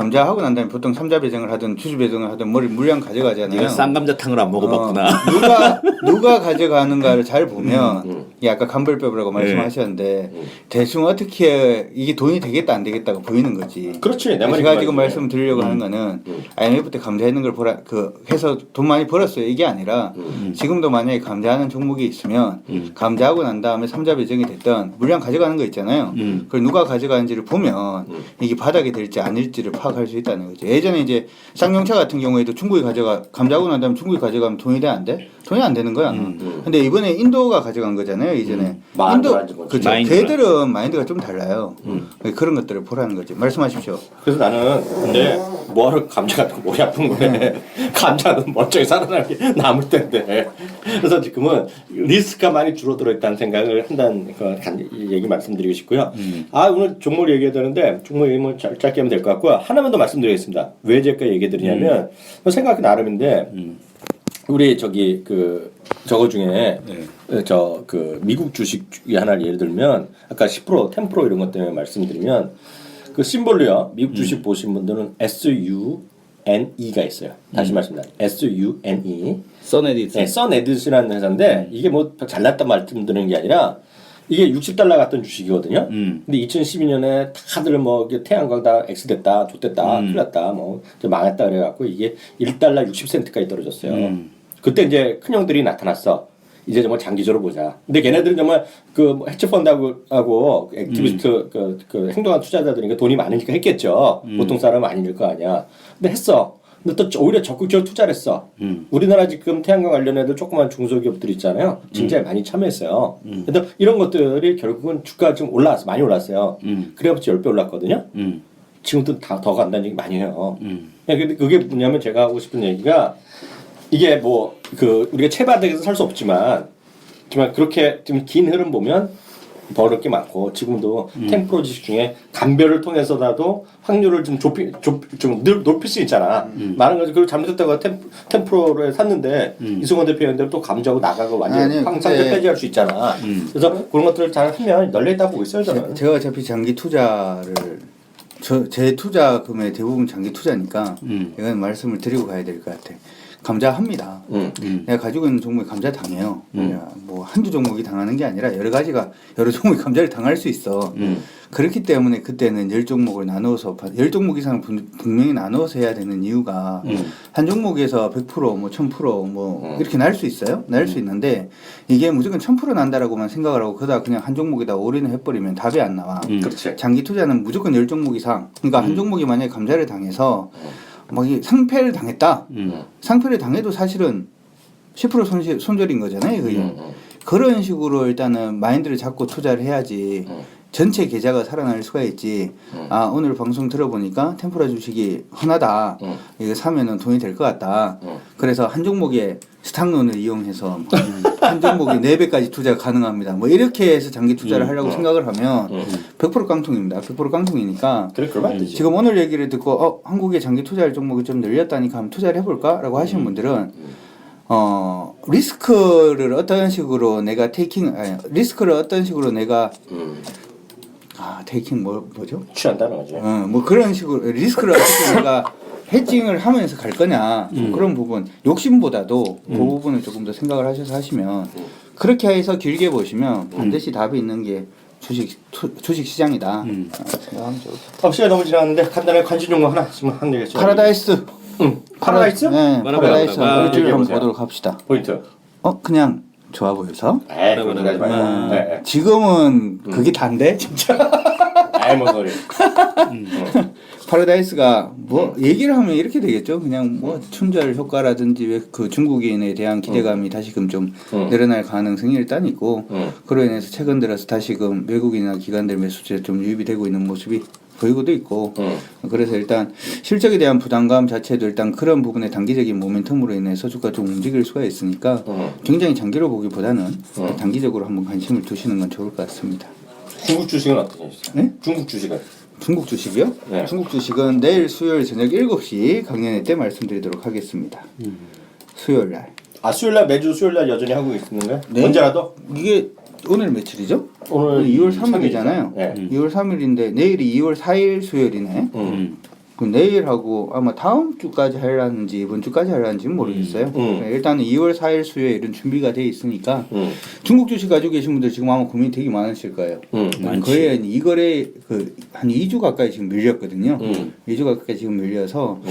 Speaker 3: 보통 삼자 배정을 하든 주주 배정을 하든 물량 가져가잖아요.
Speaker 4: 네가 쌍감자탕을 안 먹어봤구나.
Speaker 3: 누가 가져가는가를 잘 보면 이 아까 감별법이라고 말씀하셨는데 대충 어떻게 이게 돈이 되겠다 안 되겠다가 보이는 거지.
Speaker 2: 그렇지 내 말이
Speaker 3: 제가 지금 말씀드리려고 하는 거는 IMF 때 감자했는 걸 해서 돈 많이 벌었어요 이게 아니라 지금도 만약에 감자하는 종목이 있으면 감자하고 난 다음에 삼자 배정이 됐던 물량 가져가는 거 있잖아요. 그걸 누가 가져가는지를 보면 이게 바닥이 될지 아닐지를 파악할 수 있다는 거죠. 예전에 이제 쌍용차 같은 경우에도 중국이 감자하고 난 다음에 중국이 가져가면 돈이 돼 안 돼? 돈이 안 되는 거야. 근데 이번에 인도가 가져간 거잖아요. 이전에 그렇죠. 걔들은 마인드가 좀 달라요. 그런 것들을 보라는 거지. 말씀하십시오.
Speaker 2: 그래서 나는 근데 뭐하러 감자 같은 거 머리 아픈 거래. 감자는 멀쩡히 살아나게 남을 텐데. 그래서 지금은 리스크가 많이 줄어들어 있다는 생각을 한다는 그 얘기 말씀드리고 싶고요. 오늘 종목 얘기해야 되는데 종목 얘기는 짧게 하면 될 것 같고요. 하나만 더 말씀드리겠습니다. 왜 제가 얘기 드리냐면 생각이 나름인데 우리 저거 중에 미국 주식 중에 하나를 예를 들면 아까 10% 10% 이런 것 때문에 말씀드리면 그 심볼로요. 미국 주식 보신 분들은 SUNE가 있어요. 다시 말씀드립니다. SUNE.
Speaker 4: 써네디스.
Speaker 2: 네, 써네디스라는 회사인데 이게 뭐 잘났다 말씀드리는 게 아니라 이게 $60 같던 주식이거든요. 근데 2012년에 다들 뭐 태양광 다 X 됐다, 좋됐다, 큰일 났다, 뭐 망했다 그래갖고 이게 $1 60센트까지 떨어졌어요. 그때 이제 큰 형들이 나타났어. 이제 정말 장기적으로 보자. 근데 걔네들은 정말 그 헤지펀드하고 액티비스트 그 행동한 투자자들이니까 돈이 많으니까 했겠죠. 보통 사람은 아닐 거 아니야. 근데 했어. 근데 또 오히려 적극적으로 투자를 했어. 우리나라 지금 태양광 관련 애들 조그만 중소기업들 있잖아요. 진짜 많이 참여했어요. 그래서 이런 것들이 결국은 주가가 좀 많이 올랐어요. 그래봤자 10배 올랐거든요. 지금도 더 간다는 얘기 많이 해요. 근데 그게 뭐냐면 제가 하고 싶은 얘기가 이게 우리가 채바닥에서 살 수 없지만 정말 그렇게 좀 긴 흐름 보면 버릴 게 많고 지금도 템프로 지식 중에 감별을 통해서라도 확률을 좀 높일 수 있잖아. 많은 거지. 그리고 잘못했다가 템프로를 샀는데 이승원 대표님들 또 감자고 나가고 완전 상태 폐지할 수 있잖아. 그래서 그런 것들을 잘 하면 널려있다 보고 있어요 저는.
Speaker 3: 제가 어차피 장기 투자를 제 투자금의 대부분 장기 투자니까 이건 말씀을 드리고 가야 될 것 같아. 감자합니다. 내가 가지고 있는 종목이 감자 당해요. 뭐 한두 종목이 당하는 게 아니라 여러 종목이 감자를 당할 수 있어. 그렇기 때문에 그때는 10종목을 나누어서 10종목 이상 분명히 나누어서 해야 되는 이유가 한 종목에서 100% 뭐 1000% 이렇게 날 수 있어요. 날 수 있는데 이게 무조건 1000% 난다라고만 생각을 하고 그러다 그냥 한 종목에다 올인을 해버리면 답이 안 나와.
Speaker 2: 그렇지.
Speaker 3: 장기 투자는 무조건 10종목 이상. 그러니까 한 종목이 만약에 감자를 당해서 막 상패를 당했다. 상패를 당해도 사실은 10% 손절인 거잖아요. 그게. 그런 식으로 일단은 마인드를 잡고 투자를 해야지 전체 계좌가 살아날 수가 있지. 오늘 방송 들어보니까 템포라 주식이 흔하다. 이거 사면은 돈이 될 것 같다. 그래서 한 종목에 스탁론을 이용해서 한 종목에 4배까지 투자가 가능합니다. 뭐 이렇게 해서 장기 투자를 하려고 생각을 하면 100% 깡통입니다. 100% 깡통이니까.
Speaker 2: 그래, 그러면 안 되지.
Speaker 3: 지금 오늘 얘기를 듣고 한국의 장기 투자할 종목이 좀 늘렸다니까 한번 투자를 해볼까? 라고 하시는 분들은 리스크를 어떤 식으로 내가 테이킹 뭐죠?
Speaker 2: 취한다는 거죠.
Speaker 3: 뭐 그런 식으로 리스크를 어떻게 내가 해칭을 하면서 갈 거냐 그런 부분 욕심보다도 그 부분을 조금 더 생각을 하셔서 하시면 그렇게 해서 길게 보시면 반드시 답이 있는 게 주식 시장이다. 생각하면 좋을 것 같아요.
Speaker 2: 시간이 너무 지났는데 간단하게 관심 용어 하나 지금 한 얘기죠.
Speaker 3: 파라다이스.
Speaker 2: 파라다이스?
Speaker 3: 네, 파라다이스 포인트를 한번
Speaker 2: 얘기해보세요.
Speaker 3: 보도록 합시다.
Speaker 2: 포인트.
Speaker 3: 그냥 좋아 보여서.
Speaker 2: 그거 들어가지 말고. 네.
Speaker 3: 지금은 그게 단데 진짜.
Speaker 2: 뭐 소리.
Speaker 3: 파라다이스가 뭐 얘기를 하면 이렇게 되겠죠. 그냥 뭐 춘절 효과라든지 왜 그 중국인에 대한 기대감이 다시금 좀 늘어날 가능성이 일단 있고 그로 인해서 최근 들어서 다시금 외국인이나 기관들 매수세 좀 유입이 되고 있는 모습이 보이고도 있고 그래서 일단 실적에 대한 부담감 자체도 일단 그런 부분의 단기적인 모멘텀으로 인해서 주가 좀 움직일 수가 있으니까 굉장히 장기로 보기보다는 단기적으로 한번 관심을 두시는 건 좋을 것 같습니다.
Speaker 2: 중국 주식은 어떻게 하시죠?
Speaker 3: 네?
Speaker 2: 중국 주식은?
Speaker 3: 중국 주식이요?
Speaker 2: 네.
Speaker 3: 중국 주식은 내일 수요일 저녁 7시 강연회 때 말씀드리도록 하겠습니다. 수요일 날.
Speaker 2: 수요일날 매주 수요일날 여전히 하고 있는 거예요?
Speaker 3: 네.
Speaker 2: 언제라도?
Speaker 3: 이게 오늘 며칠이죠?
Speaker 2: 오늘
Speaker 3: 2월 3일이잖아요.
Speaker 2: 네.
Speaker 3: 2월 3일인데 내일이 2월 4일 수요일이네. 그 내일하고 아마 다음 주까지 하려는지 이번 주까지 하려는지는 모르겠어요. 일단은 2월 4일 수요일은 준비가 돼 있으니까 중국 주식 가지고 계신 분들 지금 아마 고민이 되게 많으실 거예요. 거의 이 거래 한 2주 가까이 지금 밀렸거든요. 2주 가까이 지금 밀려서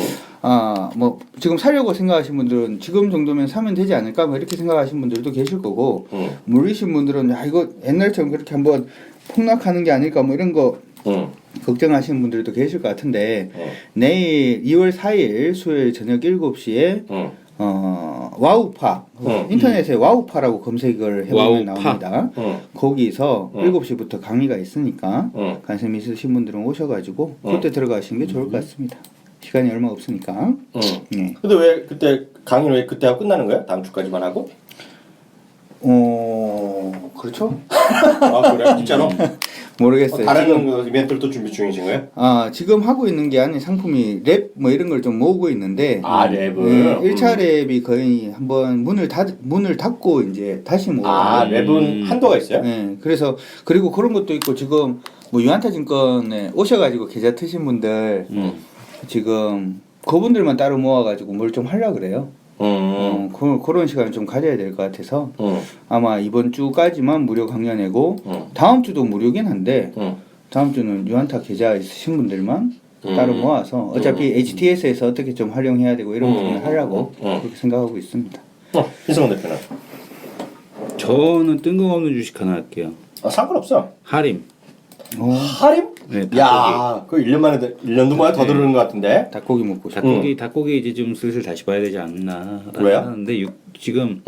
Speaker 3: 뭐 지금 사려고 생각하시는 분들은 지금 정도면 사면 되지 않을까 뭐 이렇게 생각하시는 분들도 계실 거고 모르신 분들은 야 이거 옛날처럼 그렇게 한번 폭락하는 게 아닐까 뭐 이런 거 걱정하시는 분들도 계실 것 같은데 내일 2월 4일 수요일 저녁 7시에 와우파 인터넷에 와우파라고 검색을 해보면
Speaker 4: 와우파.
Speaker 3: 나옵니다. 거기서 7시부터 강의가 있으니까 관심 있으신 분들은 오셔가지고 그때 들어가시는 게 좋을 것 같습니다. 시간이 얼마 없으니까. 네.
Speaker 2: 근데 왜 그때 강의는 왜 그때 하고 끝나는 거야? 다음 주까지만 하고?
Speaker 3: 그렇죠?
Speaker 2: 그래? 진짜로?
Speaker 3: 모르겠어요.
Speaker 2: 다른
Speaker 3: 지금,
Speaker 2: 그 이벤트를 또 준비 중이신 거예요?
Speaker 3: 지금 하고 있는 게 아닌 상품이 랩 뭐 이런 걸 좀 모으고 있는데
Speaker 2: 랩을?
Speaker 3: 1차 랩이 거의 한번 문을 닫고 이제 다시 모으는
Speaker 2: 랩은 한도가 있어요?
Speaker 3: 네, 그래서 그리고 그런 것도 있고 지금 뭐 유한타증권에 오셔가지고 계좌 트신 분들 지금 그분들만 따로 모아가지고 뭘 좀 하려 그래요. 그런 시간을 좀 가져야 될 것 같아서 아마 이번 주까지만 무료 강연회고 다음 주도 무료긴 한데 다음 주는 유한타 계좌 있으신 분들만 따로 모아서 어차피 HTS에서 어떻게 좀 활용해야 되고 이런 부분을 하려고 그렇게 생각하고 있습니다.
Speaker 2: 이성훈 대표는?
Speaker 4: 저는 뜬금없는 주식 하나 할게요.
Speaker 2: 상관없어.
Speaker 4: 하림.
Speaker 2: 할인?
Speaker 4: 네,
Speaker 2: 야, 그 1년 만에 1년도 만에 더 들어오는 것 같은데.
Speaker 3: 닭고기 먹고 싶어.
Speaker 4: 닭고기 이제 좀 슬슬 다시 봐야 되지 않나
Speaker 2: 왜요?
Speaker 4: 하는데 지금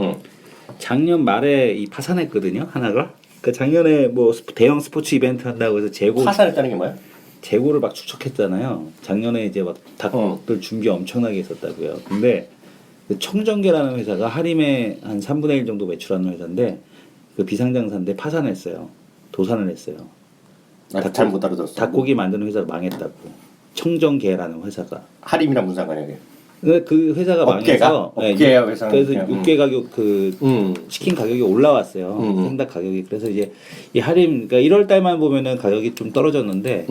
Speaker 4: 작년 말에 이 파산했거든요 하나가. 그 작년에 뭐 대형 스포츠 이벤트 한다고 해서
Speaker 2: 파산했다는 게 뭐야?
Speaker 4: 재고를 막 축적했잖아요. 작년에 이제 막 닭들 준비 엄청나게 했었다고요. 근데 그 청정계라는 회사가 하림의 한 3분의 1 정도 매출하는 회사인데 그 비상장사인데 파산했어요. 도산을 했어요.
Speaker 2: 잘 못 알아들었어.
Speaker 4: 닭고기 만드는 회사가 망했다고. 청정계라는 회사가.
Speaker 2: 할인이랑 무슨 상관이야?
Speaker 4: 근데 그 회사가 망해서
Speaker 2: 업계야 회사는.
Speaker 4: 그래서
Speaker 2: 그냥,
Speaker 4: 육개 가격 치킨 가격이 올라왔어요. 생닭 가격이. 그래서 이제 이 할인 그러니까 1월 달만 보면은 가격이 좀 떨어졌는데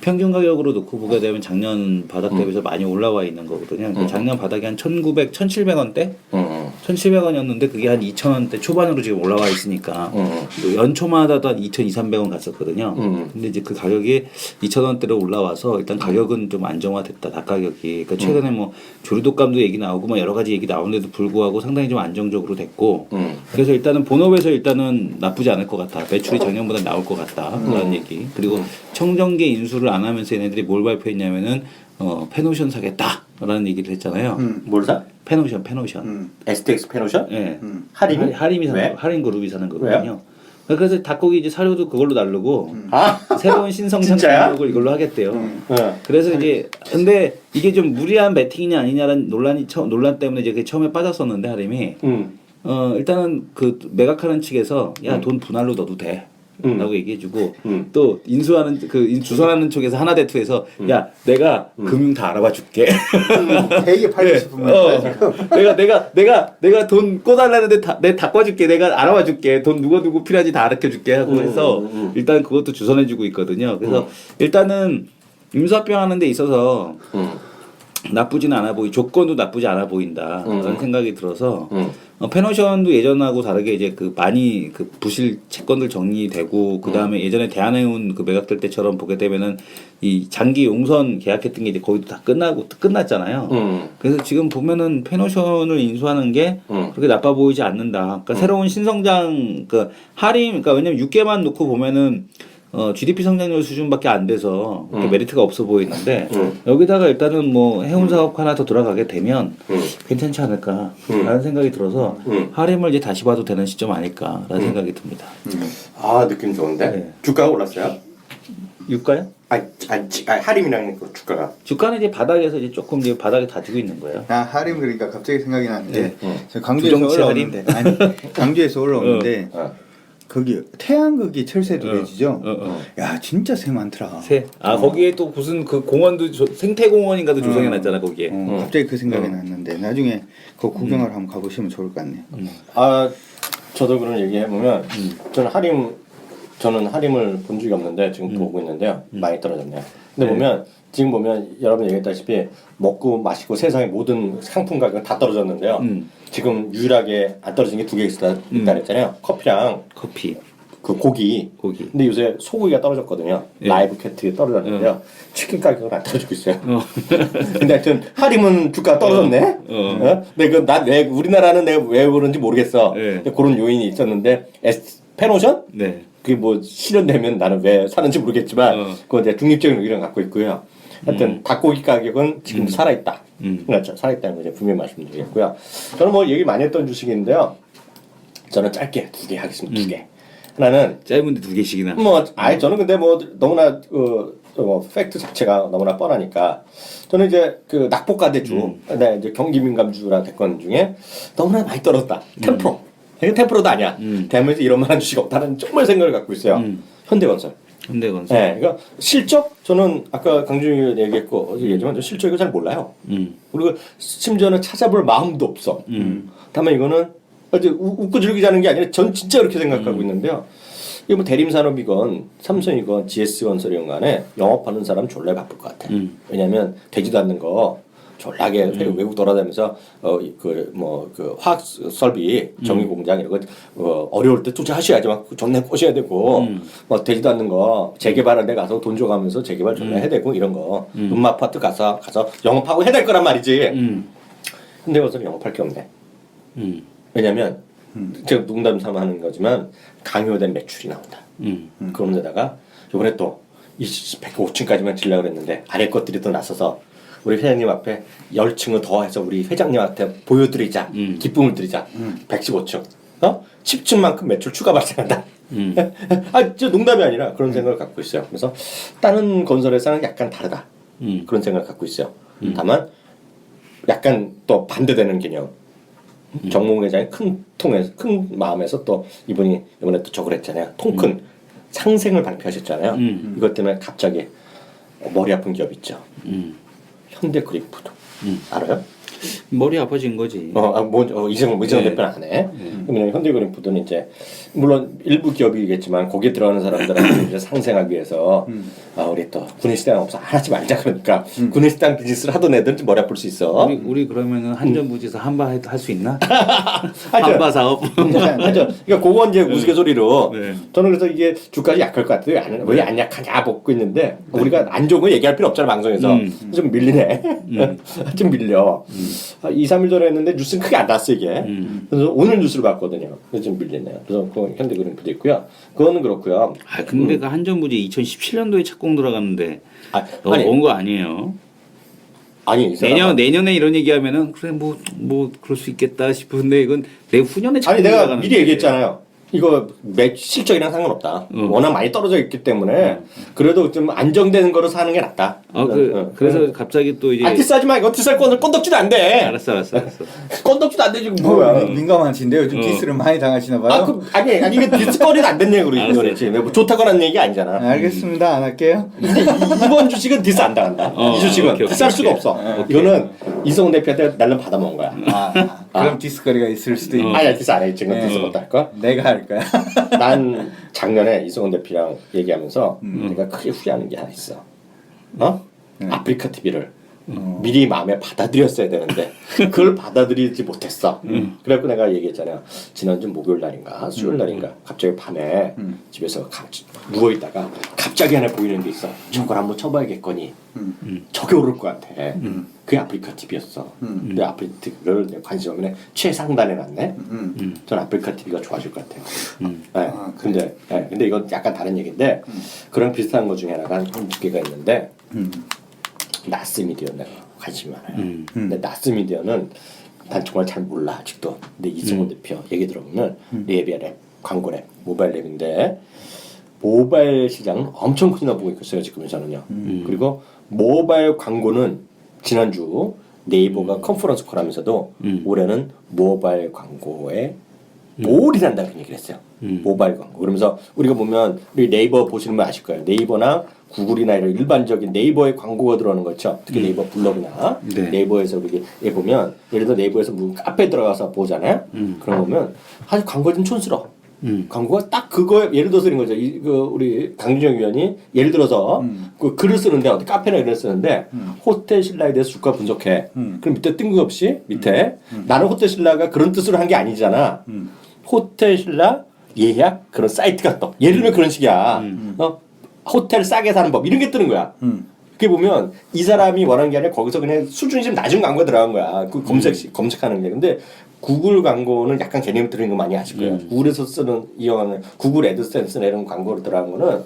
Speaker 4: 평균 가격으로 놓고 보게 되면 작년 바닥 대비해서 많이 올라와 있는 거거든요. 그러니까 작년 바닥이 한 1,900, 1,700원대? 1,700원이었는데 그게 한 2,000원대 초반으로 지금 올라와 있으니까 연초마다도 한 2,200, 300원 갔었거든요. 근데 이제 그 가격이 2,000원대로 올라와서 일단 가격은 좀 안정화됐다. 닭 가격이. 그러니까 최근에 뭐 조류독감도 얘기 나오고 뭐 여러 가지 얘기 나오는데도 불구하고 상당히 좀 안정적으로 됐고 그래서 일단은 본업에서 일단은 나쁘지 않을 것 같다. 매출이 작년보다 나올 것 같다. 그런 얘기. 그리고 청정계 인수를 안 하면서 얘네들이 뭘 발표했냐면은 페노션 사겠다라는 얘기를 했잖아요.
Speaker 2: 뭘 사?
Speaker 4: 페노션.
Speaker 2: STX 페노션?
Speaker 4: 예.
Speaker 2: 할인이
Speaker 4: 사는 거, 할인 그룹이 사는 거거든요. 그래서 닭고기 이제 사료도 그걸로 다르고 새로운 신성 창작을 이걸로 하겠대요. 그래서 이제 근데 이게 좀 무리한 매팅이냐 아니냐라는 논란 때문에 이제 처음에 빠졌었는데 할인이 일단은 그 매각하는 측에서 야 돈 분할로 넣어도 돼. 라고 얘기해주고 또 인수하는 주선하는 쪽에서 하나대투에서 야 내가 금융 다 알아봐 줄게.
Speaker 3: 되게 팔고 싶으면
Speaker 4: 내가 돈 꿔달라는데 내 다 꿔줄게. 내가 알아봐 줄게. 돈 누구 필요한지 다 알려 줄게 하고 해서 일단 그것도 주선해주고 있거든요. 그래서 일단은 임수합병 하는 데 있어서 나쁘지는 않아 조건도 나쁘지 않아 보인다라는 생각이 들어서 페노션도 예전하고 다르게 이제 그 많이 그 부실 채권들 정리되고 그 다음에 예전에 대한해운 그 매각될 때처럼 보게 되면은 이 장기 용선 계약했던 게 이제 거의 다 끝났잖아요. 그래서 지금 보면은 페노션을 인수하는 게 그렇게 나빠 보이지 않는다. 그러니까 새로운 신성장 그 할인 그러니까 왜냐면 6개만 놓고 보면은 GDP 성장률 수준밖에 안 돼서 메리트가 없어 보이는데 여기다가 일단은 뭐 해운 사업 하나 더 들어가게 되면 괜찮지 않을까라는 생각이 들어서 할인을 이제 다시 봐도 되는 시점 아닐까라는 생각이 듭니다.
Speaker 2: 아 느낌 좋은데?
Speaker 4: 네.
Speaker 2: 주가가 올랐어요?
Speaker 4: 유가요?
Speaker 2: 할인이랑 그 주가가.
Speaker 4: 주가는 이제 바닥에서 이제 조금 이제 바닥에 다지고 있는 거예요.
Speaker 3: 할인 그러니까 갑자기 생각이 나는데
Speaker 4: 네.
Speaker 3: 저 강주에서
Speaker 4: 부정치
Speaker 3: 올라오는데 아니 강주에서 올라오는데 거기 태양극이 철새 두레지죠. 야 진짜 새 많더라.
Speaker 4: 새. 거기에 또 무슨 그 공원도 생태공원인가도 조성해놨잖아 거기에.
Speaker 3: 갑자기 그 생각이 났는데 나중에 그 구경을 한번 가보시면 좋을 것 같네요.
Speaker 2: 저도 그런 얘기 해보면 저는 할인을 본 적이 없는데 지금 보고 있는데요. 많이 떨어졌네요. 근데 보면 지금 보면 여러분 얘기했다시피 먹고 마시고 세상의 모든 상품 가격은 다 떨어졌는데요. 지금 유일하게 안 떨어진 게 두 개 있다 그랬잖아요. 커피랑
Speaker 4: 커피.
Speaker 2: 그 고기. 근데 요새 소고기가 떨어졌거든요. 라이브 캐트 떨어졌는데요. 치킨 가격은 안 떨어지고 있어요. 근데 하여튼 할인은 주가가 떨어졌네. 근데 우리나라는 내가 왜 그런지 모르겠어. 근데 그런 요인이 있었는데 페노션?
Speaker 4: 네.
Speaker 2: 그게 뭐 실현되면 나는 왜 사는지 모르겠지만 그건 이제 중립적인 의견을 갖고 있고요. 하여튼 닭고기 가격은 지금도 살아있다. 그렇죠. 살아있다는 거 이제 분명히 말씀드리겠고요. 저는 뭐 얘기 많이 했던 주식인데요. 저는 짧게 2개 하겠습니다. 2개. 하나는
Speaker 4: 짧은데 2개씩이나.
Speaker 2: 저는 근데 뭐 너무나 팩트 자체가 너무나 뻔하니까 저는 이제 그 낙폭과대주, 이제 경기민감주라 됐건 중에 너무나 많이 떨어졌다. 10%. 이게 10%도 아니야. 대한민국에서 이런 만한 주식 없다는 정말 생각을 갖고 있어요. 현대건설.
Speaker 4: 현대건설.
Speaker 2: 네, 그러니까 실적 저는 아까 강준이 얘기했고 얘기했지만 실적 이거 잘 몰라요. 그리고 심지어는 찾아볼 마음도 없어. 다만 이거는 어제 웃고 즐기자는 게 아니라 전 진짜 그렇게 생각하고 있는데요. 이거 뭐 대림산업이건 삼성이건 GS건설이건 간에 영업하는 사람 졸라 바쁠 것 같아. 왜냐면 되지도 않는 거 졸라게 외국 돌아다니면서 화학 설비 정유 공장 이런 거 어려울 때 투자하셔야지 막 존나 꼬셔야 되고 뭐 되지도 않는 거 재개발한 데 가서 돈 줘가면서 재개발 존나 해야 되고 이런 거 음마아파트 가서 영업하고 해야 될 거란 말이지. 근데 와서 영업할 게 없네. 왜냐면 제가 농담 삼아 하는 거지만 강요된 매출이 나온다. 그런 데다가 이번에 또 105층까지만 질려고 그랬는데 아래 것들이 더 나서서 우리 회장님 앞에 10층을 더해서 우리 회장님한테 보여드리자. 기쁨을 드리자. 115층. 10층만큼 매출 추가 발생한다. 저 농담이 아니라 그런 생각을 갖고 있어요. 그래서 다른 건설회사는 약간 다르다. 그런 생각을 갖고 있어요. 다만 약간 또 반대되는 개념. 정몽 회장이 큰 마음에서 또 이번에 또 저걸 했잖아요. 통큰 상생을 발표하셨잖아요. 이것 때문에 갑자기 머리 아픈 기업 있죠. 현대그린푸드 알아요?
Speaker 4: 머리 아파진 거지.
Speaker 2: 이재용 대표는 안 해. 그러면 현대그린푸드는 이제 물론 일부 기업이겠지만 거기에 들어가는 사람들한테 이제 상생하기 위해서 우리 또 구내식당 없어 하지 말자 그러니까 구내식당 비즈니스를 하던 애들은 머리 아플 수 있어.
Speaker 4: 우리 그러면은 한전부지에서 한바 할 수 있나? 한바 사업.
Speaker 2: 하죠. 그러니까 그건 이제 우스갯소리로
Speaker 4: 네.
Speaker 2: 저는 그래서 이게 주가가 약할 것 같아요. 왜 안 약하냐 먹고 있는데 우리가 안 좋은 거 얘기할 필요 없잖아 방송에서. 좀 밀리네. 좀 밀려. 2, 3일 전에 했는데 뉴스는 크게 안 났어 이게. 그래서 오늘 뉴스를 봤거든요. 그래서 좀 밀리네요. 그래서 그 현대그린푸드 있고요. 그거는 그렇고요.
Speaker 4: 근데 그 한전부지 2017년도에 착공 들어갔는데 온 거 아니에요?
Speaker 2: 아니
Speaker 4: 내년에 이런 얘기하면은 그래 뭐 그럴 수 있겠다 싶은데 이건 내후년에 착공
Speaker 2: 내가
Speaker 4: 들어가는데.
Speaker 2: 미리 얘기했잖아요. 이거 실적이랑 상관없다. 워낙 많이 떨어져 있기 때문에 그래도 좀 안정되는 거로 사는 게 낫다.
Speaker 4: 그래서 갑자기 또 이제
Speaker 2: 디스하지 마. 이거 디스할 거는 건덕지도 안 돼.
Speaker 4: 알았어.
Speaker 2: 건덕지도 안 되지 뭐야.
Speaker 3: 민감하신데 요즘 디스를 많이 당하시나 봐요.
Speaker 2: 아니 이게 디스거리는 안 됐네 그러지. 뭐 좋다고 하는 얘기 아니잖아.
Speaker 3: 알겠습니다. 안 할게요.
Speaker 2: 이번 주식은 디스 안 당한다. 이 주식은 디스할 수가 없어. 이거는 이성훈 대표한테 날름 받아먹은 거야.
Speaker 3: 그럼 디스거리가 있을 수도 있네.
Speaker 2: 아니야 디스 안 해. 지금 디스 못 할 거.
Speaker 3: 내가 할 거야.
Speaker 2: 난 작년에 이성훈 대표랑 얘기하면서 내가 크게 후회하는 게 하나 있어. 아프리카 TV를 미리 마음에 받아들였어야 되는데 그걸 받아들이지 못했어. 그래갖고 내가 얘기했잖아요. 지난주 목요일 날인가 수요일 날인가 갑자기 밤에 집에서 누워 있다가 갑자기 하나 보이는 게 있어. 저걸 한번 쳐봐야겠거니. 저게 오를 것 같아. 그게 아프리카 TV였어. 근데 아프리카 TV를 관심 없네 최상단에 놨네. 전 아프리카 TV가 좋아질 것 같아요. 네. 근데 이건 약간 다른 얘기인데 그런 비슷한 것 중에 하나가 한 두 개가 있는데 나스미디어 내가 관심이 많아요. 근데 나스미디어는 난 정말 잘 몰라 아직도. 근데 이승훈 대표 얘기 들어보면 랩이야 랩, 광고 랩, 모바일 랩인데 모바일 시장은 엄청 크게 보고 있어요 지금 저는요. 그리고 모바일 광고는 지난주 네이버가 컨퍼런스 콜하면서도 올해는 모바일 광고에 올인한다 그런 얘기를 했어요. 모바일 광고. 그러면서 우리가 보면 우리 네이버 보시는 분 아실 거예요. 네이버나 구글이나 이런 일반적인 네이버에 광고가 들어오는 거 있죠. 특히 네이버 블로그나 네이버에서 우리 보면 예를 들어 네이버에서 무슨 카페에 들어가서 보잖아요. 그런 거 보면 아주 광고가 좀 촌스러워. 광고가 딱 그거에 예를 들어서 이런 거죠. 우리 강준영 위원이 예를 들어서 그 글을 쓰는데 어디 카페나 이런 걸 쓰는데 호텔 신라에 대해서 주가 분석해. 그럼 밑에 뜬금없이 밑에 나는 호텔 신라가 그런 뜻으로 한 게 아니잖아. 호텔 신라 예약 그런 사이트가 떠. 예를 들면 그런 식이야. 호텔 싸게 사는 법 이런 게 뜨는 거야. 그게 보면 이 사람이 원하는 게 아니라 거기서 그냥 수준이 좀 낮은 광고가 들어간 거야. 그 검색하는 게. 근데 구글 광고는 약간 개념 들은 거 많이 아실 거예요. 구글에서 이용하는 구글 애드센스나 이런 광고로 들어간 거는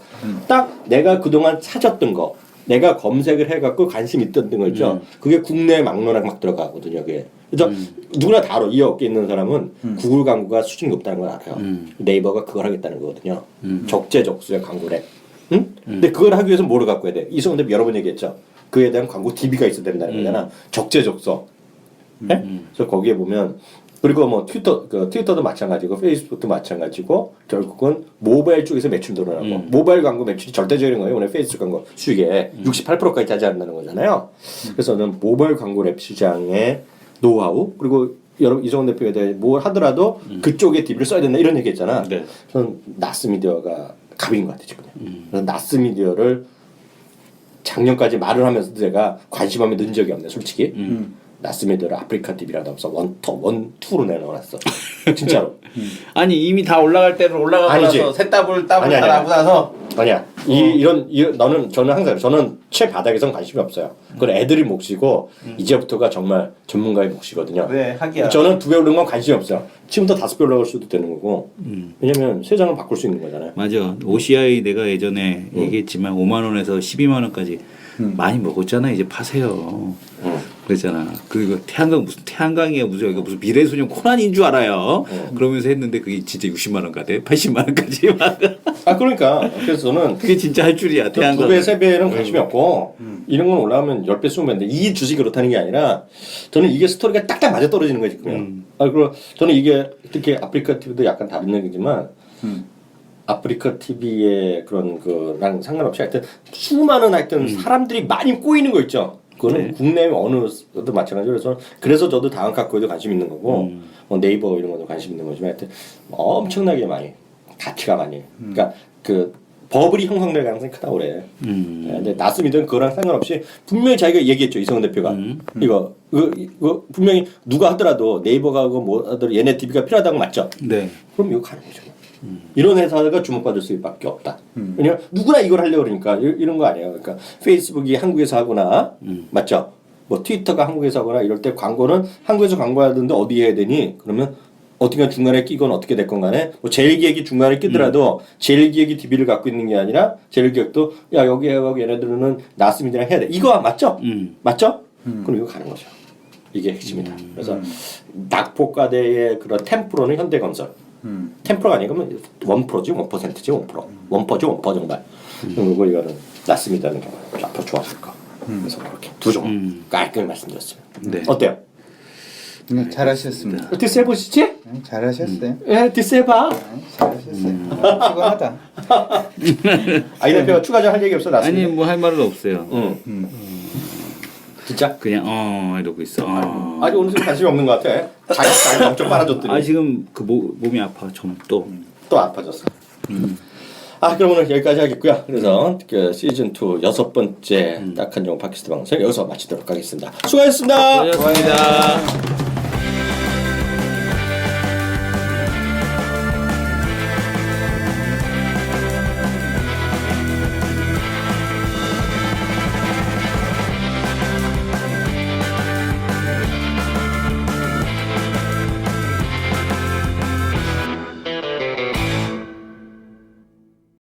Speaker 2: 딱 내가 그동안 찾았던 거, 내가 검색을 해갖고 관심 있던 거 있죠. 그게 국내 막론하게 막 들어가거든요. 그게. 그래서 누구나 다 알아. 이 업계에 있는 사람은 구글 광고가 수준이 높다는 걸 알아요. 네이버가 그걸 하겠다는 거거든요. 적재적소의 광고래. 응? 근데 그걸 하기 위해서 뭐를 갖고 해야 돼? 이성훈 대표 여러 번 얘기했죠. 그에 대한 광고 DB가 있어야 된다는 거잖아. 적재적소. 네? 그래서 거기에 보면 그리고 뭐 트위터도 마찬가지고 페이스북도 마찬가지고 결국은 모바일 쪽에서 매출 늘어나고 모바일 광고 매출이 절대적인 거예요. 오늘 페이스북 광고 수익의 68%까지 차지한다는 거잖아요. 그래서 저는 모바일 광고 랩 시장의 노하우 그리고 여러분 이성훈 대표에 대해 뭘 하더라도 그쪽에 DB를 써야 된다 이런 얘기했잖아. 네. 저는 나스미디어가 갑인 것 같아요 지금. 그래서 나스미디어를 작년까지 말을 하면서도 제가 관심하면 넣은 적이 없네 솔직히. 나스미디어를 아프리카 TV라도 없어 원투로 내놓았어 진짜로.
Speaker 4: 아니 이미 다 올라갈 때는 올라가고 나서 셋 더블 다 하고 나서
Speaker 2: 아니야. 저는 항상 저는 최바닥에선 관심이 없어요. 그건 애들이 몫이고 이제부터가 정말 전문가의 몫이거든요.
Speaker 3: 네, 하기야.
Speaker 2: 저는 2배 오른 건 관심이 없어요. 지금부터 5배 올라갈 수도 되는 거고. 왜냐면 세상을 바꿀 수 있는 거잖아요.
Speaker 4: 맞아. OCI 내가 예전에 얘기했지만 5만 원에서 12만 원까지 많이 먹었잖아. 이제 파세요. 그랬잖아. 그리고 태양광이야 무슨 이거 무슨 미래소년 코난인 줄 알아요. 그러면서 했는데 그게 진짜 60만 원 가대. 80만 원까지 막.
Speaker 2: 아 그러니까 그래서 저는
Speaker 4: 그게 진짜 할 줄이야. 태양광.
Speaker 2: 2배, 3배는 관심이 없고 이런 건 올라가면 10배, 20배인데 이 주식이 그렇다는 게 아니라 저는 이게 스토리가 딱딱 맞아 떨어지는 거지 그냥. 그리고 저는 이게 특히 아프리카 TV도 약간 다른 얘기지만 아프리카 TV의 그런 거랑 상관없이 하여튼 수많은 하여튼 사람들이 많이 꼬이는 거 있죠. 그거는 국내 어느도 마찬가지로 그래서 저도 다음 갖고에도 관심 있는 거고 네이버 이런 것도 관심 있는 거지만 하여튼 엄청나게 많이 가치가 많이 그러니까 그 버블이 형성될 가능성이 크다고 그래. 근데 나스미디어는 그거랑 상관없이 분명히 자기가 얘기했죠 이성훈 대표가 이거 분명히 누가 하더라도 네이버가 하고 뭐 하더라도 얘네 TV가 필요하다고 맞죠? 네. 그럼 이거 가는 거죠. 이런 회사가 주목받을 수밖에 없다. 왜냐면 누구나 이걸 하려고 그러니까 이런 거 아니에요. 그러니까 페이스북이 한국에서 하거나 맞죠? 뭐 트위터가 한국에서 하거나 이럴 때 광고는 한국에서 광고하는데 어디에 해야 되니? 그러면 어떻게 중간에 끼건 어떻게 됐건 간에 뭐 제일기획이 중간에 끼더라도 제일기획이 DB를 갖고 있는 게 아니라 제일기획도 야 여기 하고 얘네들은 나스미디어랑 해야 돼. 이거 맞죠? 맞죠? 그럼 이거 가는 거죠. 이게 핵심이다. 그래서 낙폭과대의 그런 템프로는 현대건설. 10%가 아니면 1%지 1%지 1%. 1%지 1% 정말. 그리고 이거는 났습니다는 게 앞으로 좋아질 거. 그래서 그렇게 두 종 깔끔히 말씀드렸습니다. 네. 어때요?
Speaker 3: 네, 잘하셨습니다.
Speaker 2: 디스 해보시지?
Speaker 3: 잘하셨어요.
Speaker 2: 예, 디스 해봐.
Speaker 3: 잘하셨어요. 피곤하다.
Speaker 2: 아이 대표가 추가적으로 할 얘기 없어 났습니다.
Speaker 4: 아니 뭐 할 말은 없어요.
Speaker 2: 진짜?
Speaker 4: 그냥 이러고 있어.
Speaker 2: 아직 오늘 좀 관심이 없는 것 같아. 자기 엄청 빨아줬더니.
Speaker 4: 지금 그 몸이 아파 좀 또
Speaker 2: 아파졌어. 그럼 오늘 여기까지 하겠고요. 그래서 그 시즌 2 6번째 딱한 종 팟캐스트 방송 여기서 마치도록 하겠습니다. 수고하셨습니다.
Speaker 4: 수고하셨습니다.